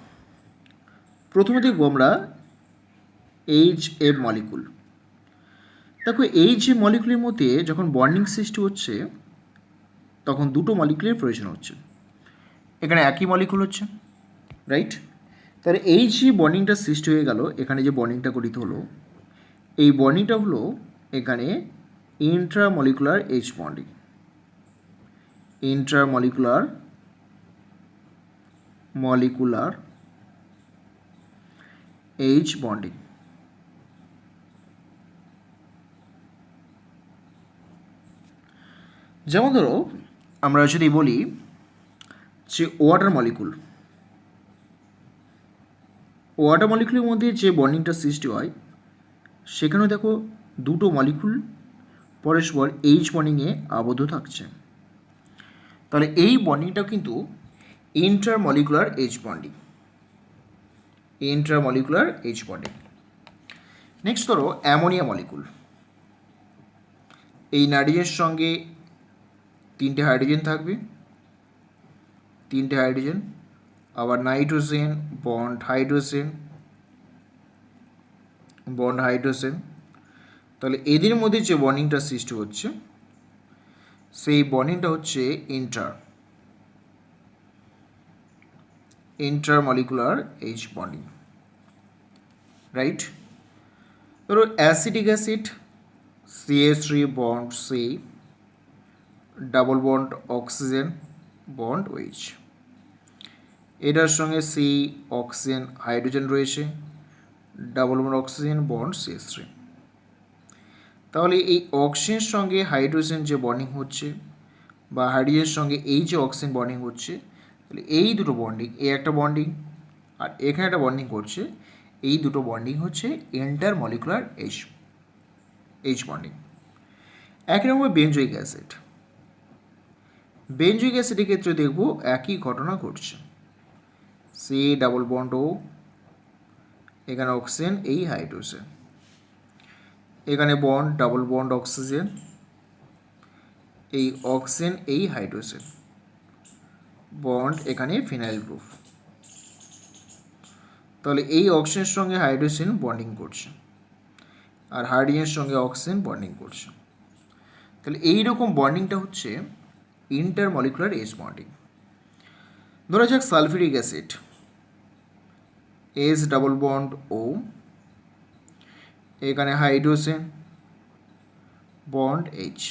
প্রথমে দেখব আমরা এইচ মলিকুল। দেখো এই যে মলিকুলের মধ্যে যখন বন্ডিং সৃষ্টি হচ্ছে তখন দুটো মলিকুলের প্রয়োজন হচ্ছে। এখানে একই মলিকুল হচ্ছে, রাইট? তাহলে এই যে বন্ডিংটা সৃষ্টি হয়ে গেল, এখানে যে বন্ডিংটা গঠিত হলো, এই বন্ডিংটা হলো এখানে intramolecular H bonding. Intramolecular H bonding. যেমন ধরো আমরা যদি বলি যে ওয়াটার মলিকুলের মধ্যে যে বন্ডিংটা সৃষ্টি হয় সেখানে দেখো দুটো মলিকুল পরস্পর এইচ বন্ডিংয়ে আবদ্ধ থাকছে। তাহলে এই বন্ডিংটাও কিন্তু ইন্টারমলিকুলার এইচ বন্ডিং। নেক্সট ধরো অ্যামোনিয়া মলিকুল। এই নাইট্রোজেনের সঙ্গে 3টে হাইড্রোজেন থাকবে, 3টে হাইড্রোজেন, আবার নাইট্রোজেন বন্ড হাইড্রোজেন। তাহলে এদের মধ্যে যে বন্ডিংটা সৃষ্টি হচ্ছে সেই বন্ডিংটা হচ্ছে ইন্টারমলিকুলার এইচ বন্ডিং, রাইট? ধরো acetic acid CH3 bond C, double bond oxygen bond OH, এটার সঙ্গে C অক্সিজেন হাইড্রোজেন রয়েছে, double bond oxygen bond CH3। তাহলে এই অক্সিজেনের সঙ্গে হাইড্রোজেন যে বন্ডিং হচ্ছে বা হাইড্রোজেনের সঙ্গে এই যে অক্সিজেন বন্ডিং হচ্ছে, তাহলে এই দুটো বন্ডিং, এই একটা বন্ডিং আর এখানে একটা বন্ডিং করছে, এই দুটো বন্ডিং হচ্ছে ইন্টারমলিকুলার এইচ বন্ডিং। একই রকম বেনজোইক অ্যাসিডের ক্ষেত্রে দেখব একই ঘটনা ঘটছে। সি ডাবল বন্ড ও, এখানে অক্সিজেন এই হাইড্রোজেন, এখানে বন্ড ডাবল বন্ড অক্সিজেন, এই অক্সিজেন এই হাইড্রোজেন, বন্ড এখানে ফিনাইল গ্রুপ। তাহলে এই অক্সিজেনের সঙ্গে হাইড্রোজেন বন্ডিং করছে আর হাইড্রোজেনের সঙ্গে অক্সিজেন বন্ডিং করছে। তাহলে এইরকম বন্ডিংটা হচ্ছে ইন্টারমলিকুলার এইচ বন্ডিং। ধরা যাক sulphuric acid, H double bond O, এখানে হাইড্রোজেন বন্ড H,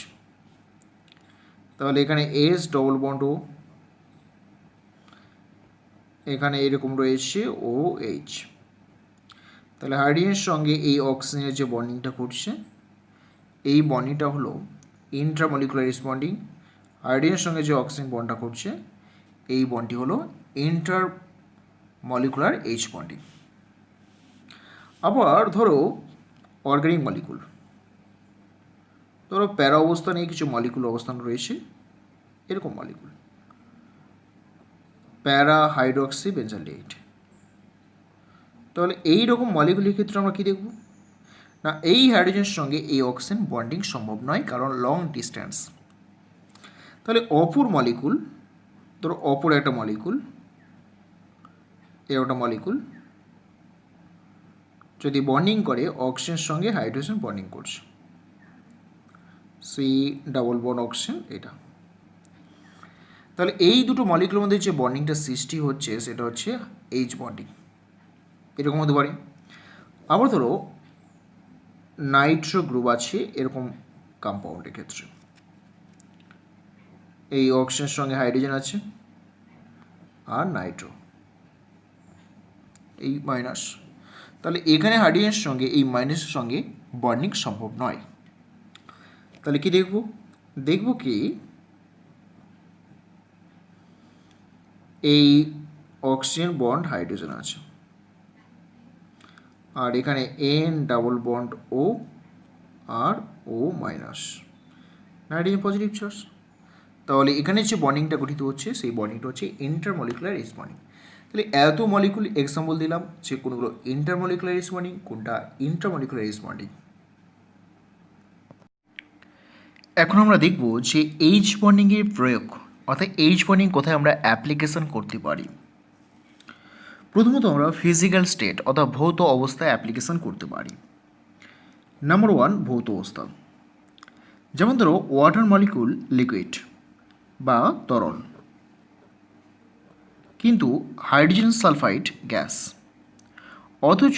তাহলে এখানে H ডবল বন্ড O, এখানে এরকম রয়েছে OH। তাহলে হাইড্রোজেনের সঙ্গে এই অক্সিজেনের যে বন্ডিংটা ঘটছে এই বন্ডিংটা হলো ইন্ট্রামলিকুলার এইচ বন্ডিং। হাইড্রোজেনের সঙ্গে যে অক্সিজেন বন্ডটা ঘটছে এই বন্ডটি হলো ইন্টারমলিকুলার এইচ বন্ডিং। আবার ধরো অর্গানিক মলিকুল, ধরো প্যারা অবস্থানে কিছু মলিকুল অবস্থান রয়েছে, এরকম মলিকুল প্যারা হাইড্রক্সি বেঞ্জালডেহিড। তাহলে এই রকম মলিকুলের ক্ষেত্রে আমরা কী দেখব? না, এই হাইড্রোজেনের সঙ্গে এই অক্সিজেন বন্ডিং সম্ভব নয়, কারণ লং ডিস্টেন্স। তাহলে অপর মলিকুল, ধরো অপর একটা মলিকুল, এর একটা মলিকুল যদি বন্ডিং করে অক্সিজেনের সঙ্গে হাইড্রোজেন বন্ডিং করছে, সি ডাবল বন্ড অক্সিজেন এটা, তাহলে এই দুটো মলিকুলের মধ্যে যে বন্ডিংটা সৃষ্টি হচ্ছে সেটা হচ্ছে এইচ বন্ডিং, এরকম হতে পারে। আবার ধরো নাইট্রো গ্রুপ আছে এরকম কম্পাউন্ডের ক্ষেত্রে, এই অক্সিজেনের সঙ্গে হাইড্রোজেন আছে আর নাইট্রো এই মাইনাস, তাহলে এখানে হাইড্রোজেনের সঙ্গে এই মাইনাসের সঙ্গে বন্ডিং সম্ভব নয়। তাহলে কি দেখব, দেখব কি এই অক্সিজেন বন্ড হাইড্রোজেন আছে আর এখানে এন ডাবল বন্ড ও আর ও মাইনাস, নাইট্রোজেন পজিটিভ চার্জ। তাহলে এখানে যে বন্ডিংটা গঠিত হচ্ছে সেই বন্ডিংটা হচ্ছে ইন্টারমলিকুলার এস বন্ডিং। তাহলে এত মলিকুল এক্সাম্পল দিলাম যে কোনগুলো ইন্টারমলিকুলার এস বন্ডিং, কোনটা ইন্ট্রামলিকুলার এস বন্ডিং। এখন আমরা দেখব যে এইচ বন্ডিংয়ের প্রয়োগ, অর্থাৎ এইচ বন্ডিং কোথায় আমরা অ্যাপ্লিকেশন করতে পারি। প্রথমত আমরা ফিজিক্যাল স্টেট অর্থাৎ ভৌত অবস্থায় অ্যাপ্লিকেশন করতে পারি। নাম্বার 1 ভৌত অবস্থা, যেমন ধরো ওয়াটার মলিকুল লিকুইড বা তরল, কিন্তু হাইড্রোজেন সালফাইড গ্যাস, অথচ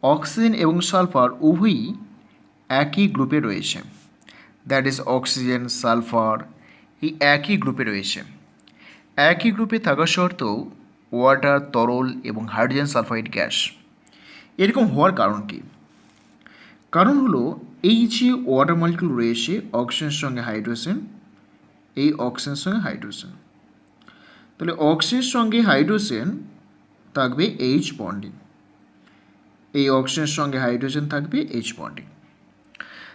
অক্সিজেন এবং সালফার উভয়ই একই গ্রুপে রয়েছে, দ্যাট ইজ অক্সিজেন সালফার এই একই গ্রুপে রয়েছে। একই গ্রুপে থাকা সত্ত্বেও ওয়াটার তরল এবং হাইড্রোজেন সালফাইড গ্যাস, এরকম হওয়ার কারণ কি? কারণ হলো এই যে ওয়াটার মলিকুল রয়েছে অক্সিজেনের সঙ্গে হাইড্রোজেন, এই অক্সিজেনের সঙ্গে হাইড্রোজেন, তাহলে অক্সিজেনের সঙ্গে হাইড্রোজেন থাকবে এইচ বন্ডিং, এই অক্সিজেনের সঙ্গে হাইড্রোজেন থাকবে এইচ বন্ডিং।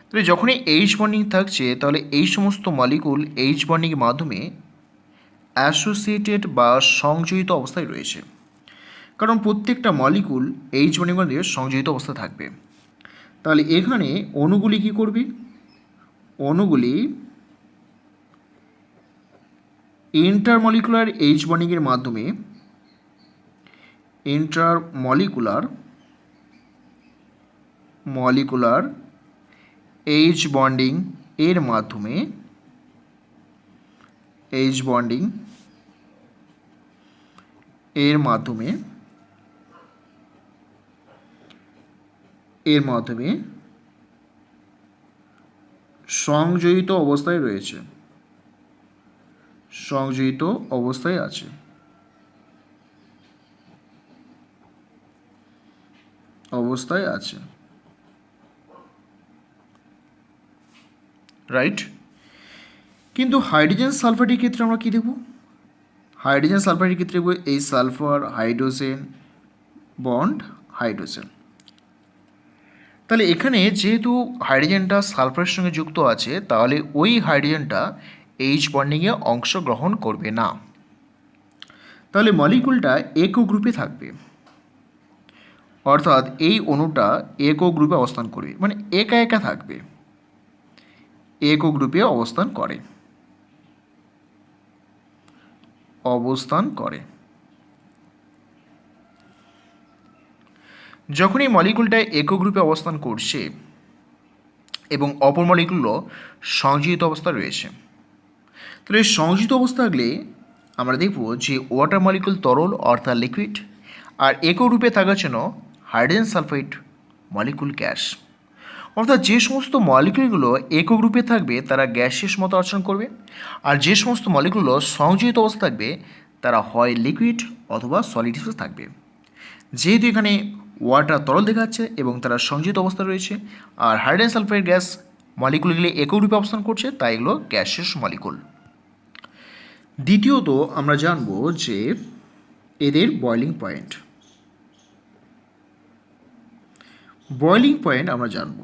তাহলে যখনই এইচ বন্ডিং থাকছে তাহলে এই সমস্ত মলিকুল এইচ বন্ডিংয়ের মাধ্যমে অ্যাসোসিয়েটেড বা সংযোজিত অবস্থায় রয়েছে, কারণ প্রত্যেকটা মলিকুল এইচ বন্ডিংয়ের মধ্যে সংযোজিত অবস্থা থাকবে। তাহলে এখানে অণুগুলি কী করবে? অণুগুলি ইন্টারমলিকুলার এইচ বন্ডিংয়ের মাধ্যমে মলিকুলার এইচ বন্ডিং এর মাধ্যমে সংযোজিত অবস্থায় রয়েছে, সংযোজিত অবস্থায় আছে। রাইট, কিন্তু হাইড্রোজেন সালফারের ক্ষেত্রে আমরা কী দেব? হাইড্রোজেন সালফারের ক্ষেত্রে দেবো এই সালফার হাইড্রোজেন বন্ড হাইড্রোজেন। তাহলে এখানে যেহেতু হাইড্রোজেনটা সালফারের সঙ্গে যুক্ত আছে তাহলে ওই হাইড্রোজেনটা এইচ বন্ডিংয়ে অংশগ্রহণ করবে না, তাহলে মলিকুলটা একক গ্রুপে থাকবে, অর্থাৎ এই অণুটা একক গ্রুপে অবস্থান করবে, মানে একা একা থাকবে, একক গ্রুপে অবস্থান করে। যখন এই মলিকুলটা একক গ্রুপে অবস্থান করছে এবং অপর মলিকুলও সংযোজিত অবস্থা রয়েছে, তাহলে সংযোজিত অবস্থা থাকলে আমরা দেখব যে ওয়াটার মলিকুল তরল অর্থাৎ লিকুইড, আর একক রূপে থাকার জন্য হাইড্রোজেন সালফাইড মলিকুল গ্যাস। অর্থাৎ যে সমস্ত মলিকুলগুলো একক রূপে থাকবে তারা গ্যাসের মতো আচরণ করবে, আর যে সমস্ত মলিকুলগুলো সংযোজিত অবস্থা থাকবে তারা হয় লিকুইড অথবা সলিড হিসেবে থাকবে। যেহেতু এখানে ওয়াটার তরল দেখাচ্ছে এবং তারা সংযোজিত অবস্থা রয়েছে, আর হাইড্রোজেন সালফাইড গ্যাস মলিকুলগুলি একক রূপে অবস্থান করছে, তাই এগুলো গ্যাসিয়াস মলিকুল। দ্বিতীয়ত আমরা জানব যে এদের বয়লিং পয়েন্ট আমরা জানব।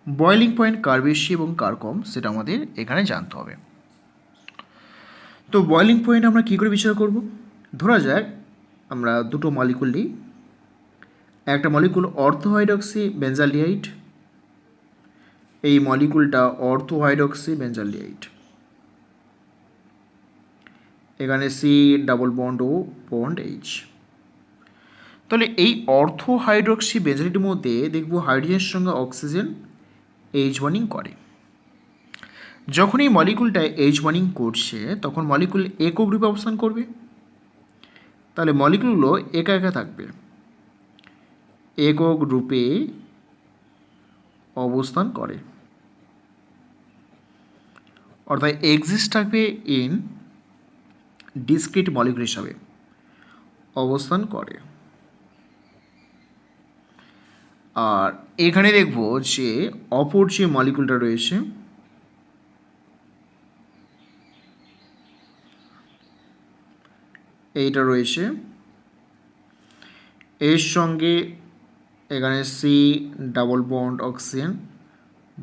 বয়লিং পয়েন্ট কার বেশি এবং কার কম সেটা আমাদের এখানে জানতে হবে। তো বয়লিং পয়েন্ট আমরা কী করে বিচার করব? ধরা যাক আমরা দুটো মলিকুল নিই। একটা মলিকুল অর্থো হাইড্রক্সি বেঞ্জালডিহাইড, এই মলিকুলটা অর্থো হাইড্রক্সি বেঞ্জালডিহাইড, এখানে C double bond O bond H. তাহলে এই অর্থো হাইড্রক্সি বেঞ্জালডিহাইডের মধ্যে দেখব হাইড্রোজেনের সঙ্গে অক্সিজেন এইচ বন্ডিং করে। যখন এই মলিকুলটা এইচ বন্ডিং করছে তখন মলিকুল একক গ্রুপে অবস্থান করবে। তাহলে মলিকুলগুলো একা একা থাকবে, একক গ্রুপে অবস্থান করে, অর্থাৎ এক্সিস্ট থাকবে ইন ডিসক্রিট মলিকুল হিসাবে অবস্থান করে। আর এখানে দেখব যে অপর যে মলিকুলটা রয়েছে এইটা রয়েছে, এর সঙ্গে এখানে C double bond oxygen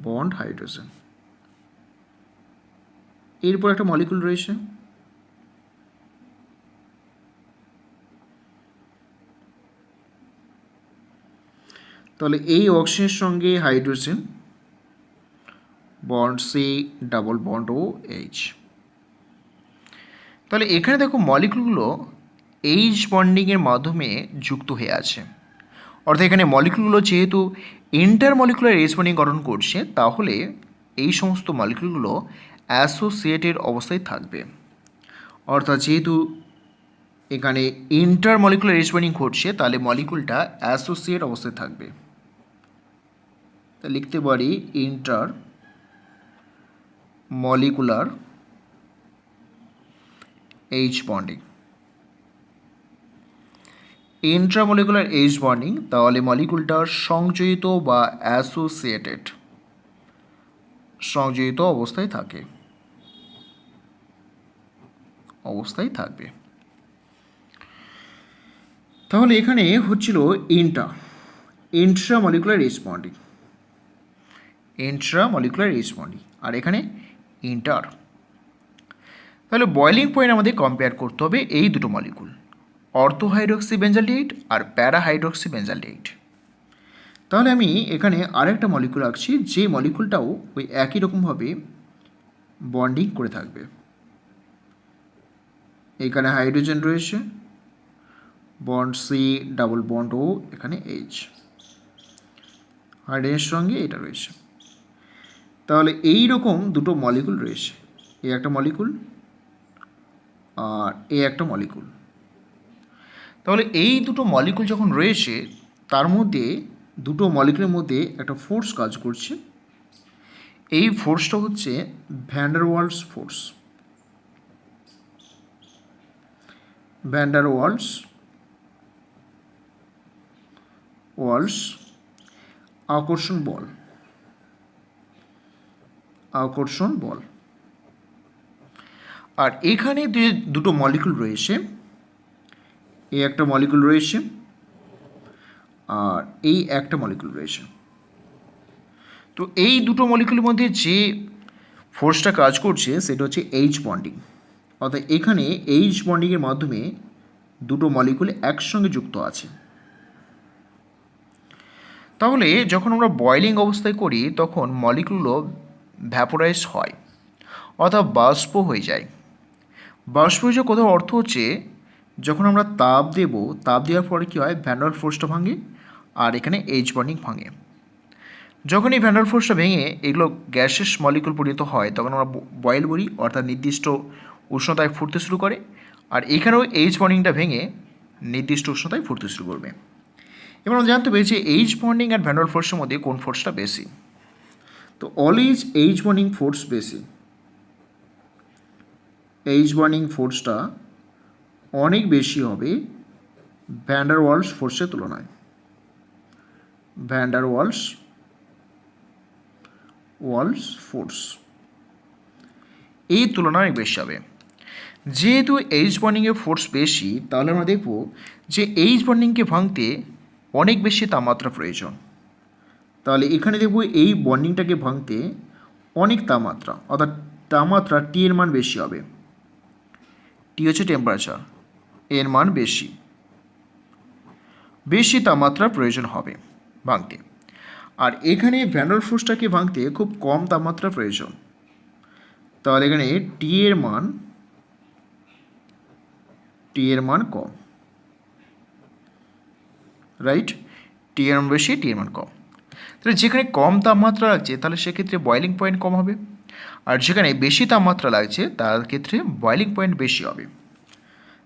bond hydrogen, এরপর একটা মলিকুল রয়েছে, তাহলে এই অক্সিজেনের সঙ্গে hydrogen bond C double bond O H. তাহলে এখানে দেখো মলিকুলগুলো এইচ বন্ডিংয়ের মাধ্যমে যুক্ত হয়ে আছে, অর্থাৎ এখানে মলিকুলগুলো যেহেতু ইন্টারমলিকুলার এইচ বন্ডিং গঠন করছে তাহলে এই সমস্ত মলিকুলগুলো অ্যাসোসিয়েটেড অবস্থায় থাকবে। অর্থাৎ যেহেতু এখানে ইন্টারমলিকুলার এইচ বন্ডিং ঘটছে তাহলে মলিকুলটা অ্যাসোসিয়েট অবস্থায় থাকবে। তা লিখতে পারি intermolecular H bonding. Intramolecular H bonding, তাহলে মলিকুলটা সংযোজিত বা অ্যাসোসিয়েটেড সংযোজিত অবস্থায় থাকবে। তাহলে এখানে হচ্ছিল ইন্ট্রামলিকুলার এইচ বন্ডিং, আর এখানে ইন্টার। তাহলে বয়লিং পয়েন্ট আমাদের কম্পেয়ার করতে হবে এই দুটো মলিকুল, অর্থো হাইড্রক্সি বেঞ্জালডিহাইড আর প্যারা হাইড্রক্সি বেঞ্জালডিহাইড। তাহলে আমি এখানে আরেকটা মলিকুল আঁকছি, যে মলিকুলটাও ওই একই রকমভাবে বন্ডিং করে থাকবে। এখানে হাইড্রোজেন রয়েছে, bond C double bond O এখানে এইচ, হাইড্রোজেনের সঙ্গে এটা রয়েছে। তাহলে এই রকম দুটো মলিকুল রয়েছে, এই একটা মলিকুল আর এই একটা মলিকুল। তাহলে এই দুটো মলিকুল যখন রয়েছে তার মধ্যে দুটো মলিকুলের মধ্যে একটা ফোর্স কাজ করছে, এই ফোর্সটা হচ্ছে van der Waals force. Van der Waals আকর্ষণ বল। আর এখানে দুটো মলিকুল রয়েছে, এই একটা মলিকুল রয়েছে আর এই একটা মলিকুল রয়েছে। তো এই দুটো মলিকুলের মধ্যে যে ফোর্সটা কাজ করছে সেটা হচ্ছে এইচ বন্ডিং, অর্থাৎ এখানে এইচ বন্ডিংয়ের মাধ্যমে দুটো মলিকুল একসঙ্গে যুক্ত আছে। তাহলে যখন আমরা বয়লিং অবস্থায় করি তখন মলিকুলগুলো ভ্যাপোরাইজ হয়, অর্থাৎ বাষ্প হয়ে যায়। বাষ্প হয়ে যাওয়ার কোথাও অর্থ হচ্ছে যখন আমরা তাপ দেওয়ার পরে কী হয়, ভ্যান ডার ফোর্সটা ভাঙে আর এখানে এইচ বন্ডিং ভাঙে। যখন এই ভ্যান ডার ফোর্সটা ভেঙে এগুলো গ্যাসেস মলিকুল পরিণত হয় তখন আমরা বয়েল বলি, অর্থাৎ নির্দিষ্ট উষ্ণতায় ফুটতে শুরু করে। আর এখানেও এইচ বন্ডিংটা ভেঙে নির্দিষ্ট উষ্ণতায় ফুটতে শুরু করবে। এবার আমরা জানতে পেরেছি এইচ বন্ডিং আর ভ্যান ডার ফোর্সের মধ্যে কোন ফোর্সটা বেশি। তো অলওয়েজ এইচ বন্ডিং ফোর্স বেশি, এইচ বন্ডিং ফোর্সটা অনেক বেশি হবে ভ্যান ডার ওয়ালস ফোর্সের তুলনায়। ভ্যান ডার ওয়ালস ফোর্স এই তুলনায় অনেক বেশি হবে। যেহেতু এইচ বন্ডিংয়ের ফোর্স বেশি তাহলে আমরা দেখব যে এইচ বন্ডিংকে ভাঙতে অনেক বেশি তাপমাত্রা প্রয়োজন। তাহলে এখানে দেখব এই বন্ডিংটাকে ভাঙতে অনেক তাপমাত্রা, অর্থাৎ তাপমাত্রা টি এর মান বেশি হবে। টি হচ্ছে টেম্পারেচার, এর মান বেশি। বেশি তাপমাত্রার প্রয়োজন হবে ভাঙতে। আর এখানে ভ্যান ডার ফোর্সটাকে ভাঙতে খুব কম তাপমাত্রা প্রয়োজন। তাহলে এখানে টি এর মান কম, রাইট? টি এর মান বেশি, টি এর মান কম। তাহলে যেখানে কম তাপমাত্রা লাগছে তাহলে সেক্ষেত্রে বয়েলিং পয়েন্ট কম হবে, আর যেখানে বেশি তাপমাত্রা লাগছে তার ক্ষেত্রে বয়েলিং পয়েন্ট বেশি হবে।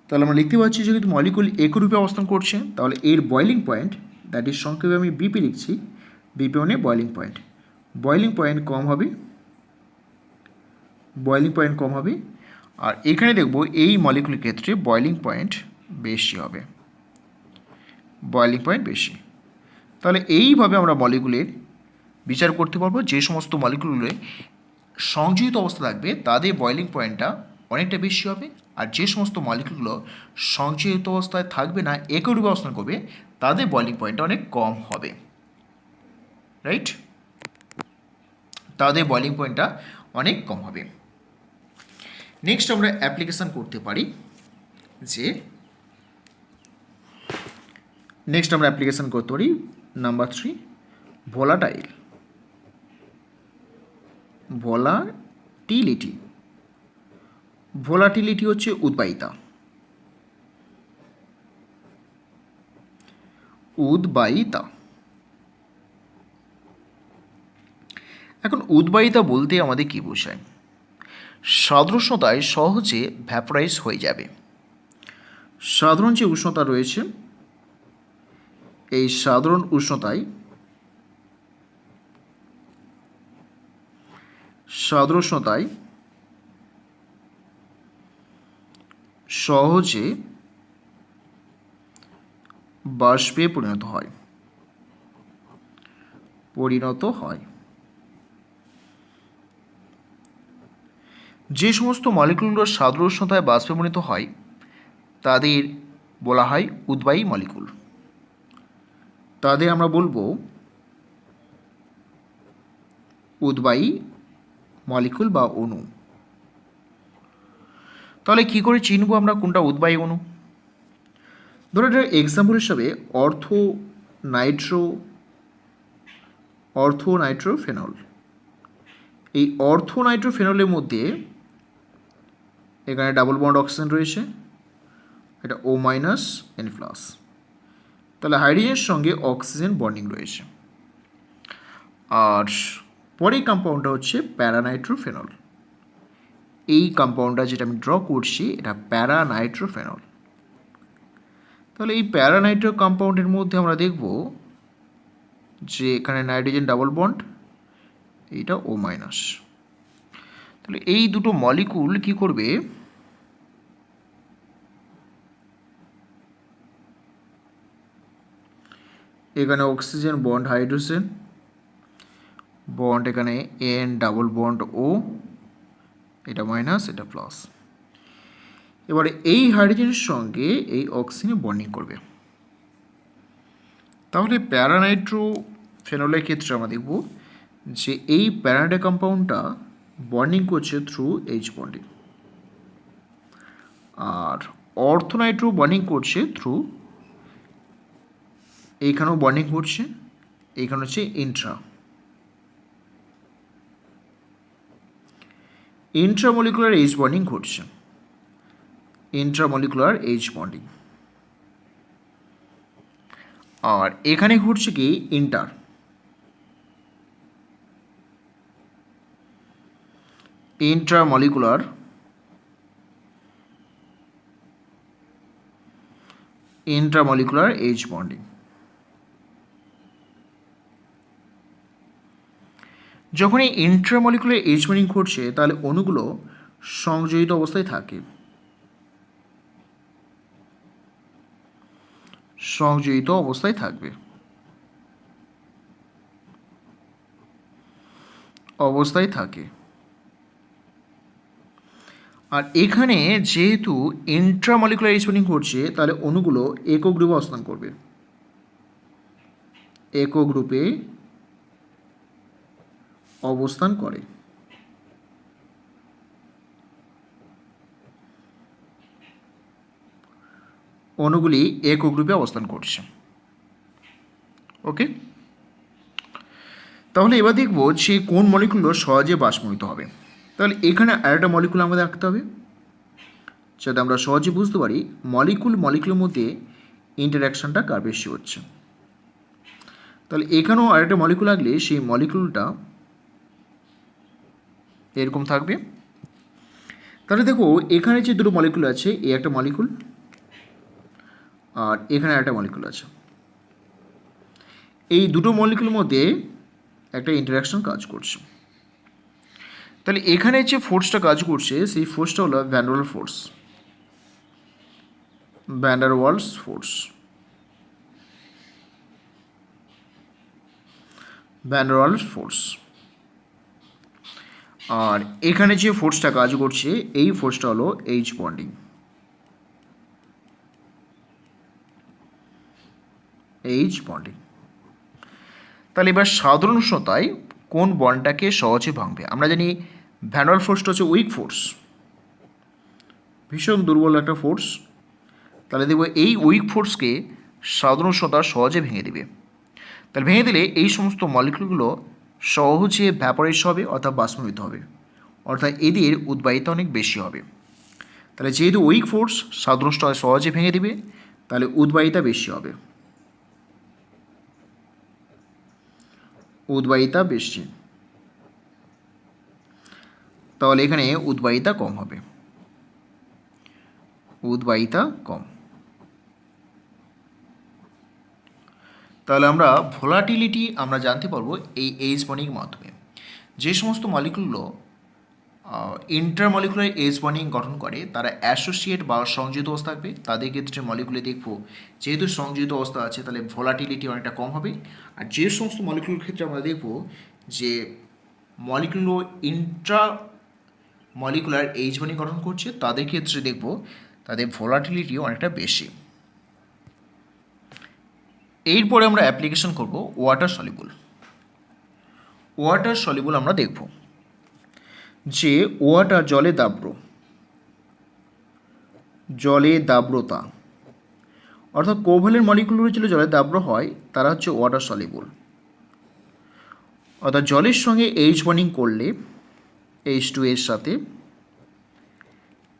তাহলে আমরা লিখতে পারছি যেহেতু মলিকুল একরূপে অবস্থান করছে তাহলে এর বয়েলিং পয়েন্ট, দ্যাট ইজ সংক্ষেপে আমি বিপি লিখছি, বিপি মানে বয়েলিং পয়েন্ট, বয়েলিং পয়েন্ট কম হবে, বয়েলিং পয়েন্ট কম হবে। আর এখানে দেখব এই মলিকুলের ক্ষেত্রে বয়েলিং পয়েন্ট বেশি হবে, বয়েলিং পয়েন্ট বেশি। তাহলে এইভাবে আমরা মলিকুলের বিচার করতে পারবো। যে সমস্ত মলিকুলগুলো সংযোজিত অবস্থা থাকবে তাদের বয়েলিং পয়েন্টটা অনেকটা বেশি হবে, আর যে সমস্ত মলিকুলগুলো সংযোজিত অবস্থায় থাকবে না, একরূপে অবস্থান করবে, তাদের বয়েলিং পয়েন্টটা অনেক কম হবে, রাইট? তাদের বয়েলিং পয়েন্টটা অনেক কম হবে। নেক্সট আমরা অ্যাপ্লিকেশান করতে পারি নাম্বার 3, ভোলাটিলিটি। ভোলাটিলিটি হচ্ছে উদ্বায়িতা। এখন উদ্বায়িতা বলতে আমাদের কি বোঝায়? সাধারণ উষ্ণতায় সহজে ভ্যাপোরাইজ হয়ে যাবে। সাধারণ যে উষ্ণতা রয়েছে এই সাধারণ উষ্ণতায় সহজে বাষ্পে পরিণত হয়। যে সমস্ত মলিকুলগুলো সাধারণ উষ্ণতায় বাষ্পে পরিণত হয় তাদের বলা হয় উদ্বায়ী মলিকুল। তাদের আমরা বলবো উদ্বায়ী মলিকুল বা অণু। তাহলে কি করে চিনবো আমরা কোনটা উদ্বায়ী অণু? ধরো এটার এক্সাম্পল হিসাবে অর্থোনাইট্রোফেনল। এই অর্থোনাইট্রোফেনলের মধ্যে এখানে ডাবল বন্ড অক্সিজেন রয়েছে, এটা O-N+। তাহলে হাইড্রোজেনের সঙ্গে অক্সিজেন বন্ডিং রয়েছে। আর পরের কম্পাউন্ডটা হচ্ছে প্যারানাইট্রোফেনল। এই কম্পাউন্ডটা যেটা আমি ড্র করছি এটা প্যারানাইট্রোফেনল। তাহলে এই প্যারানাইট্রো কম্পাউন্ডের মধ্যে আমরা দেখব যে এখানে নাইট্রোজেন ডাবল বন্ড, এইটা O-। তাহলে এই দুটো মলিকুল কি করবে? এখানে অক্সিজেন বন্ড হাইড্রোজেন বন্ড, এখানে N ডাবল বন্ড O, এটা মাইনাস এটা প্লাস। এবারে এই হাইড্রোজেনের সঙ্গে এই অক্সিজেন বন্ডিং করবে। তাহলে প্যারানাইট্রোফেনলের ক্ষেত্রে আমরা দেখব যে এই প্যারানাইট্রো কম্পাউন্ডটা বন্ডিং করছে থ্রু H বন্ডিং, আর অর্থোনাইট্রো বন্ডিং করছে থ্রু, এইখানেও বন্ডিং করছে, এইখানে হচ্ছে ইন্ট্রামলিকুলার H বন্ডিং ঘটছে, ইন্ট্রামলিকুলার H বন্ডিং। আর এখানে ঘটছে কি ইন্ট্রামলিকুলার H বন্ডিং। যখন এই ইন্ট্রামলিকুলার H বন্ডিং ঘটছে তাহলে অণুগুলো সংযোজিত অবস্থায় থাকে, থাকবে, আর এখানে যেহেতু ইন্ট্রামলিকুলার H বন্ডিং ঘটছে তাহলে অণুগুলো একক গ্রুপে অবস্থান করবে, একক গ্রুপে অবস্থান করে। অণুগুলি একক গ্রুপে অবস্থান করছে। ওকে, তাহলে এবার দেখব যে কোন মলিকুলগুলো সহজে বাষ্পীভূত হবে। তাহলে এখানে আরেকটা মলিকুল আমাদের রাখতে হবে যাতে আমরা সহজে বুঝতে পারি মলিকুলের মধ্যে ইন্টারাকশানটা কার বেশি হচ্ছে। তাহলে এখানেও আরেকটা মলিকুল লাগলে সেই মলিকুলটা এরকম থাকবে। তাহলে দেখো এখানে যে দুটো মলিকুল আছে, এই একটা মলিকুল আর এখানে একটা মলিকুল আছে, এই দুটো মলিকুলের মধ্যে একটা ইন্টারাকশন কাজ করছে। তাহলে এখানে যে ফোর্সটা কাজ করছে সেই ফোর্সটা হলো ভ্যান ডার ওয়ালস ফোর্স। আর এখানে যে ফোর্সটা কাজ করছে এই ফোর্সটা হলো এইচ বন্ডিং। তাহলে এবার সাধারণ উষ্ণতায় কোন বন্ডটাকে সহজে ভাঙবে? আমরা জানি ভ্যান ডার ওয়ালস ফোর্সটা হচ্ছে উইক ফোর্স, ভীষণ দুর্বল একটা ফোর্স। তাহলে দেখব এই উইক ফোর্সকে সাধারণ উষ্ণতা সহজে ভেঙে দেবে। তাহলে ভেঙে দিলে এই সমস্ত মলিকুলগুলো সহজে ভ্যাপোরাইজ হবে অর্থাৎ বাষ্পীভূত হবে, অর্থাৎ এদের উদ্বায়িতা অনেক বেশি হবে। তাহলে যেহেতু উইক ফোর্স সাধারণ উষ্ণতা সহজে ভেঙে দিবে, তাহলে উদ্বায়িতা বেশি হবে, তাহলে এখানে উদ্বায়িতা কম হবে, তাহলে আমরা ভোলাটিলিটি আমরা জানতে পারবো এই এইচ বন্ডিংয়ের মাধ্যমে। যে সমস্ত মলিকুলগুলো ইন্টারমলিকুলার এইচ বন্ডিং গঠন করে তারা অ্যাসোসিয়েট বা সংযুক্ত অবস্থা থাকবে। তাদের ক্ষেত্রে মলিকুলে দেখবো যেহেতু সংযুক্ত অবস্থা আছে তাহলে ভোলাটিলিটি অনেকটা কম হবে। আর যে সমস্ত মলিকুলের ক্ষেত্রে আমরা দেখবো যে মলিকুলগুলো ইন্ট্রামলিকুলার এইচ বন্ডিং গঠন করছে তাদের ক্ষেত্রে দেখব তাদের ভোলাটিলিটি অনেকটা বেশি। এরপরে আমরা অ্যাপ্লিকেশন করব ওয়াটার সলিউবল। আমরা দেখব যে ওয়াটার জলে দাব্রতা অর্থাৎ কোভ্যালেন্ট মলিকুলগুলো যদি জলে দাব্র হয় তারা হচ্ছে ওয়াটার সলিউবল। অর্থাৎ জলের সঙ্গে এইচ বন্ডিং করলে H2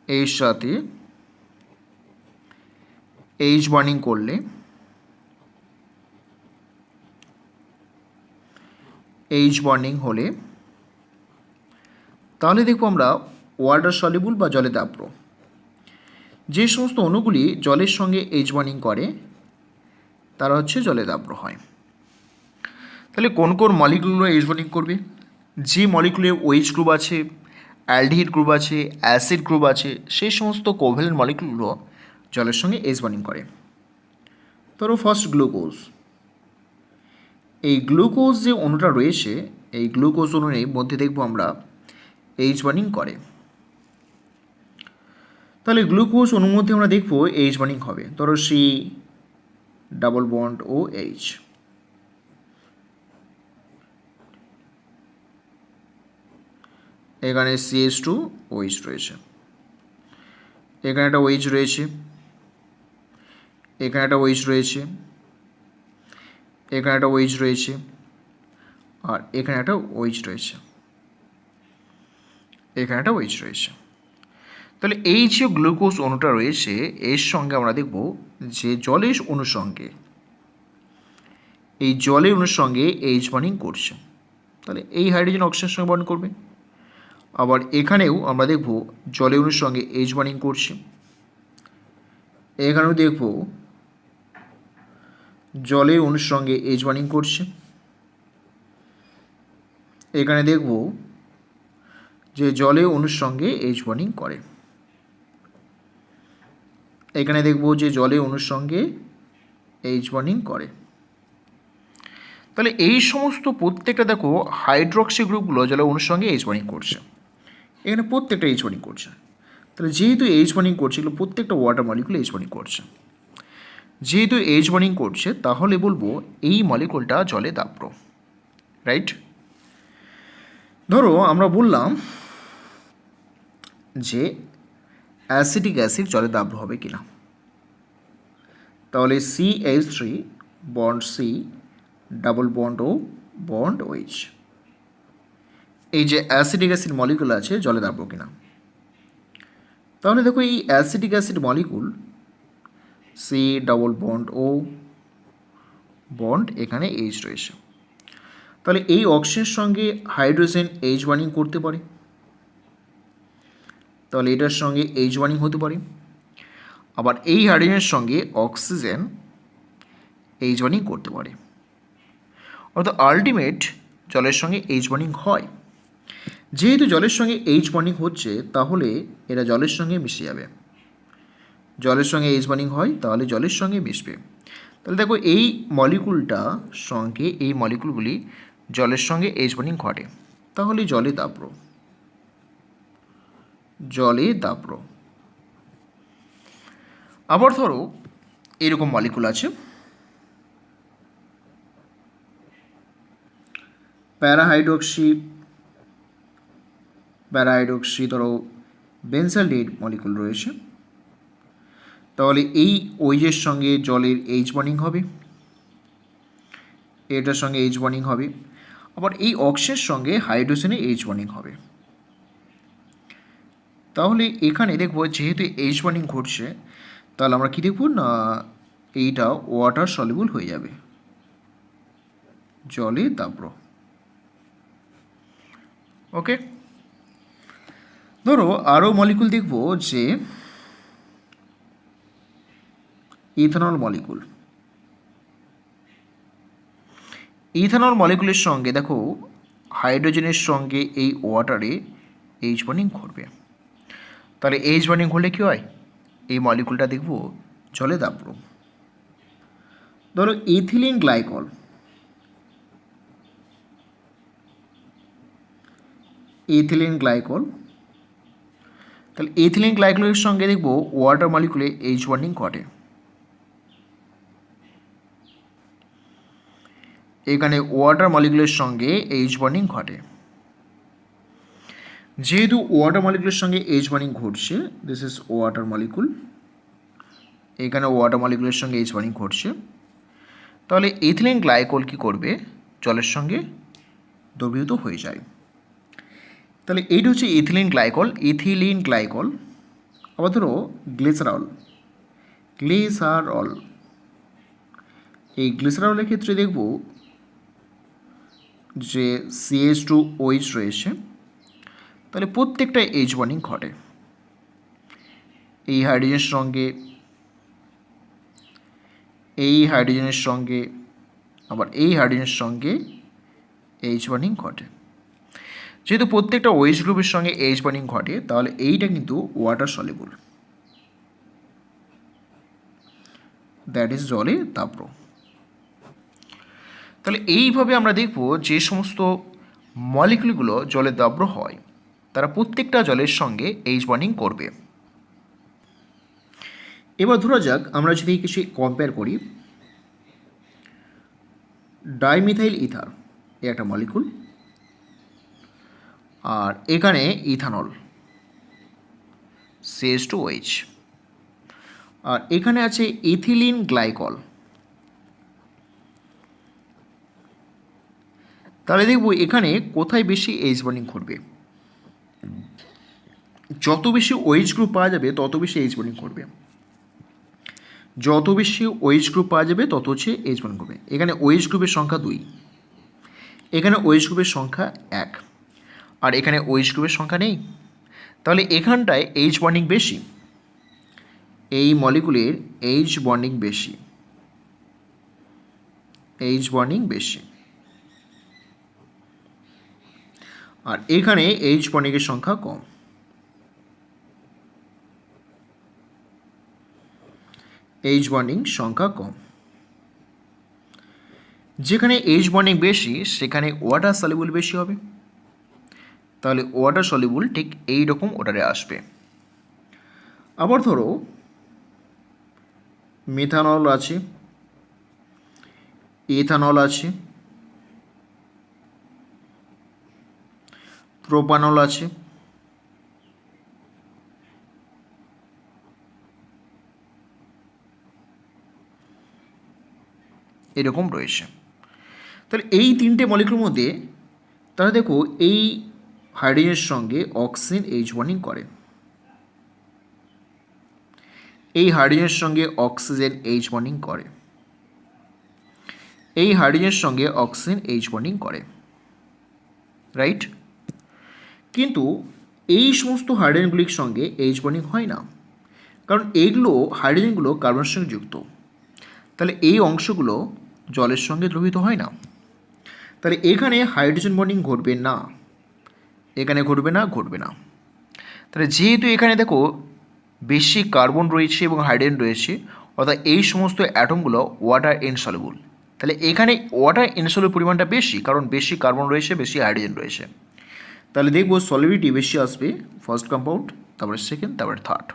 এর সাথে এইচ বন্ডিং করলে এইচ বন্ডিং হলে তাহলে দেখব আমরা ওয়াটার সলিউবল বা জলে দাব্র। যে সমস্ত অণুগুলি জলের সঙ্গে এইচ বন্ডিং করে তারা হচ্ছে জলে দাব্র হয়। তাহলে কোন কোন মলিকুলগুলো এইচ বন্ডিং করবে? যে মলিকুলে OH গ্রুপ আছে, অ্যালডিহাইড গ্রুপ আছে, অ্যাসিড গ্রুপ আছে, সেই সমস্ত কোভ্যালেন্ট মলিকুলগুলো জলের সঙ্গে এইচ বন্ডিং করে। ধরো ফার্স্ট গ্লুকোজ। এই গ্লুকোজ যে অণুটা রয়েছে এই গ্লুকোজ অণুর মধ্যে দেখব আমরা এইচ বন্ডিং করে। তাহলে গ্লুকোজ অণুর মধ্যে আমরা দেখব এইচ বন্ডিং হবে। ধরো C+OH, এখানে CH2OH রয়েছে, এখানে একটা OH রয়েছে, এখানে একটা OH রয়েছে, এখানে একটা OH রয়েছে, আর এখানে একটা OH রয়েছে, এখানে একটা OH রয়েছে। তাহলে এই যে গ্লুকোজ অণুটা রয়েছে এর সঙ্গে আমরা দেখব যে জলের অণুর সঙ্গে এইচ বন্ডিং করছে। তাহলে এই হাইড্রোজেন অক্সিজেনের সঙ্গে বন্ড করবে। আবার এখানেও আমরা দেখব জলের অণুর সঙ্গে এইচ বন্ডিং করছে, এখানেও দেখব জলের অণুর সঙ্গে এইচ বন্ডিং করছে, এখানে দেখব যে জলের অণুর সঙ্গে এইচ বন্ডিং করে, এখানে দেখব যে জলের অণুর সঙ্গে এইচ বন্ডিং করে। তাহলে এই সমস্ত প্রত্যেকটা দেখো হাইড্রক্সি গ্রুপগুলো জলের অণুর সঙ্গে এইচ বন্ডিং করছে, এখানে প্রত্যেকটা এইচ বন্ডিং করছে। তাহলে যেহেতু এইচ বন্ডিং করছে এগুলো প্রত্যেকটা ওয়াটার মলিকুল এইচ বন্ডিং করছে। যেহেতু এইচ বন্ডিং করছে তাহলে বলবো এই মলিকুলটা জলে দাব্র, রাইট? ধরো আমরা বললাম যে অ্যাসিটিক অ্যাসিড জলে দাব্র হবে কিনা। তাহলে CH3 bond C double bond O bond OH. এই যে অ্যাসিডিক অ্যাসিড মলিকুল আছে জলে দাব্য কিনা। তাহলে দেখো এই acidic acid molecule C double bond O bond এখানে এইচ রয়েছে, তাহলে এই অক্সিজেনের সঙ্গে হাইড্রোজেন এইচ বন্ডিং করতে পারে, তাহলে এটার সঙ্গে এইচ বন্ডিং হতে পারে। আবার এই হাইড্রোজেনের সঙ্গে অক্সিজেন এইচ বন্ডিং করতে পারে, অর্থাৎ আলটিমেট জলের সঙ্গে এইচ বন্ডিং হয়। যেহেতু জলের সঙ্গে এইচ বন্ডিং হচ্ছে তাহলে এরা জলের সঙ্গে মিশে যাবে, জলের সঙ্গে এইচ বন্ডিং হয় তাহলে জলের সঙ্গে মিশবে। তাহলে দেখো এই মলিকুলটা সঙ্গে এই মলিকুলগুলি জলের সঙ্গে এইচ বন্ডিং ঘটে, তাহলে জলে দাব্র, জলে দাব্র। আবার ধরো এরকম মলিকুল আছে, প্যারাহাইড্রক্সি ধরো বেনজালডেহিড মলিকুল রয়েছে, তাহলে এই ওইচের সঙ্গে জলের এইচ বন্ডিং হবে, এটার সঙ্গে এইচ বন্ডিং হবে। আবার এই অক্সিজেনের সঙ্গে হাইড্রোজেনের এইচ বন্ডিং হবে। তাহলে এখানে দেখবো যেহেতু এইচ বন্ডিং ঘটছে তাহলে আমরা কী দেখব না এইটা ওয়াটার সলিউবল হয়ে যাবে, জলে দাব্র। ওকে, ধরো আরও মলিকুল দেখব যে ইথানল মলিকুল। ইথানল মলিকুলের সঙ্গে দেখো হাইড্রোজেনের সঙ্গে এই ওয়াটারে এইচ বন্ডিং ঘটবে, তাহলে এইচ বন্ডিং ঘটলে কী হয়, এই মলিকুলটা দেখব জলে দাব্র। ধরো ইথিলিন গ্লাইকল, ইথিলিন গ্লাইকল, তাহলে ইথিলিন গ্লাইকলের সঙ্গে দেখব ওয়াটার মলিকুলে এইচ বন্ডিং ঘটে, এখানে ওয়াটার মলিকুলের সঙ্গে এইচ বন্ডিং ঘটে। যেহেতু ওয়াটার মলিকুলের সঙ্গে এইচ বন্ডিং ঘটছে, দিস ইজ ওয়াটার মলিকুল, এখানে ওয়াটার মলিকুলের সঙ্গে এইচ বন্ডিং ঘটছে, তাহলে ইথিলিন গ্লাইকল কী করবে, জলের সঙ্গে দ্রবীভূত হয়ে যায়। তাহলে এইটা হচ্ছে ইথিলিন গ্লাইকল, ইথিলিন গ্লাইকল। আবার ধরো গ্লিসারল, গ্লিসারল, এই গ্লিসারলের ক্ষেত্রে দেখব যে CH2OH রয়েছে, তাহলে প্রত্যেকটা এইচ বন্ডিং ঘটে, এই হাইড্রোজেনের সঙ্গে, এই হাইড্রোজেনের সঙ্গে, আবার এই হাইড্রোজেনের সঙ্গে এইচ বন্ডিং ঘটে। যেহেতু প্রত্যেকটা OH গ্রুপের সঙ্গে এইচ বন্ডিং ঘটে তাহলে এইটা কিন্তু ওয়াটার সলিউবল, দ্যাট ইজ জলে দাব্র। তাহলে এইভাবে আমরা দেখব যে সমস্ত মলিকুলগুলো জলে দাব্র হয় তারা প্রত্যেকটা জলের সঙ্গে এইচ বন্ডিং করবে। এবার ধরা যাক আমরা যদি কিছু কম্পেয়ার করি, ডাইমিথাইল ইথার এ একটা মলিকুল, আর এখানে ইথানল CH2OH, আর এখানে আছে ইথিলিন গ্লাইকল। তাহলে দেখব এখানে কোথায় বেশি এইচ বন্ডিং ঘটবে, যত বেশি OH গ্রুপ পাওয়া যাবে তত বেশি এইচ বন্ডিং ঘটবে, যত বেশি OH গ্রুপ পাওয়া যাবে তত হচ্ছে এইচ বন্ডিং ঘটবে। এখানে OH গ্রুপের সংখ্যা 2, এখানে OH গ্রুপের সংখ্যা 1, আর এখানে OH গ্রুপের সংখ্যা নেই, তাহলে এখানটায় এইচ বন্ডিং বেশি, এই মলিকুলের এইচ বন্ডিং বেশি, এইচ বন্ডিং বেশি, আর এখানে এইচ বন্ডিংয়ের সংখ্যা কম, এইচ বন্ডিং সংখ্যা কম। যেখানে এইচ বন্ডিং বেশি সেখানে ওয়াটার সলিউবল বেশি হবে, তাহলে ওয়াটার সলিউবল ঠিক এই রকম ওটারে আসবে। আবার ধরো মিথানল আছে, ইথানল আছে, প্রোপানল আছে, এরকম রয়েছে। তাহলে এই তিনটে মলিকুলের মধ্যে তাহলে দেখো এই হাইড্রোজেনের সঙ্গে অক্সিজেন এইচ বন্ডিং করে, এই হাইড্রোজেনের সঙ্গে অক্সিজেন এইচ বন্ডিং করে, এই হাইড্রোজেনের সঙ্গে অক্সিজেন এইচ বন্ডিং করে, রাইট। কিন্তু এই সমস্ত হাইড্রোজেনগুলির সঙ্গে এইচ বন্ডিং হয় না, কারণ এইগুলো হাইড্রোজেনগুলো কার্বনের সঙ্গে যুক্ত। তাহলে এই অংশগুলো জলের সঙ্গে দ্রবীভূত হয় না, তাহলে এখানে হাইড্রোজেন বন্ডিং ঘটবে না, এখানে ঘটবে না, ঘটবে না। তাহলে যেহেতু এখানে দেখো বেশি কার্বন রয়েছে এবং হাইড্রোজেন রয়েছে, অর্থাৎ এই সমস্ত অ্যাটমগুলো ওয়াটার ইনসলুবল, তাহলে এখানে ওয়াটার ইনসলুবল পরিমাণটা বেশি, কারণ বেশি কার্বন রয়েছে, বেশি হাইড্রোজেন রয়েছে। তাহলে দেখবো সলিবিলিটি বেশি আসবে ফার্স্ট কম্পাউন্ড, তারপরে সেকেন্ড, তারপরে থার্ড।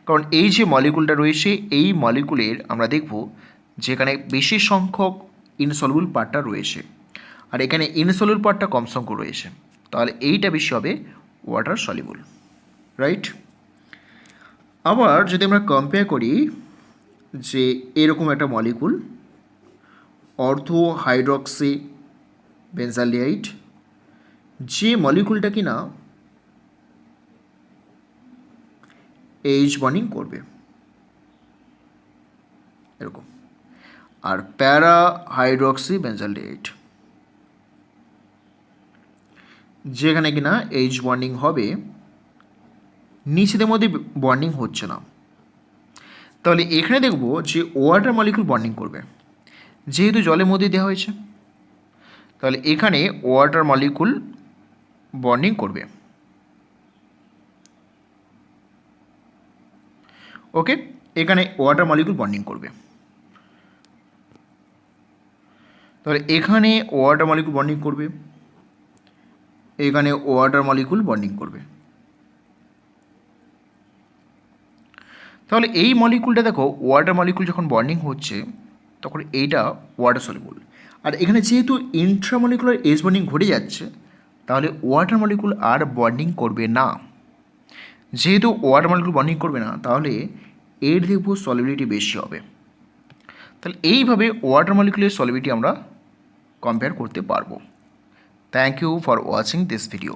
কারণ এই যে মলিকুলটা রয়েছে এই মলিকুলের আমরা দেখব যেখানে বেশি সংখ্যক ইনসলুবল পার্টটা রয়েছে, আর এখানে ইনসলুবল পার্টটা কম সংখ্যক রয়েছে, তাহলে এইটা বেশি হবে ওয়াটার সলিবল, রাইট। আবার যদি আমরা কম্পেয়ার করি যে এরকম একটা মলিকুল অর্থো হাইড্রক্সি বেনজালডিহাইড, যে মলিকুলটা কিনা এইচ বন্ডিং করবে এরকম, আর প্যারা হাইড্রক্সি বেনজালডিহাইড যেখানে কিনা এইচ বন্ডিং হবে, নিচেদের মধ্যে বন্ডিং হচ্ছে না। তাহলে এখানে দেখব যে ওয়াটার মলিকুল বন্ডিং করবে, যেহেতু জলের মধ্যে দেওয়া হয়েছে, তাহলে এখানে ওয়াটার মলিকুল বন্ডিং করবে, ওকে, এখানে ওয়াটার মলিকুল বন্ডিং করবে। তাহলে এখানে ওয়াটার মলিকুল বন্ডিং করবে, এখানে ওয়াটার মলিকুল বন্ডিং করবে। তাহলে এই মলিকুলটা দেখো ওয়াটার মলিকুল যখন বন্ডিং হচ্ছে তখন এইটা ওয়াটার সলিবল, আর এখানে যেহেতু ইন্ট্রামলিকুলার এইচ বন্ডিং ঘটে যাচ্ছে, তাহলে ওয়াটার মলিকুল আর বন্ডিং করবে না। যেহেতু ওয়াটার মলিকুল বন্ডিং করবে না, তাহলে এর দেখব সলিবিলিটি বেশি হবে। তাহলে এইভাবে ওয়াটার মলিকুলের সলিবিলিটি আমরা কম্পেয়ার করতে পারবো। Thank you for watching this video.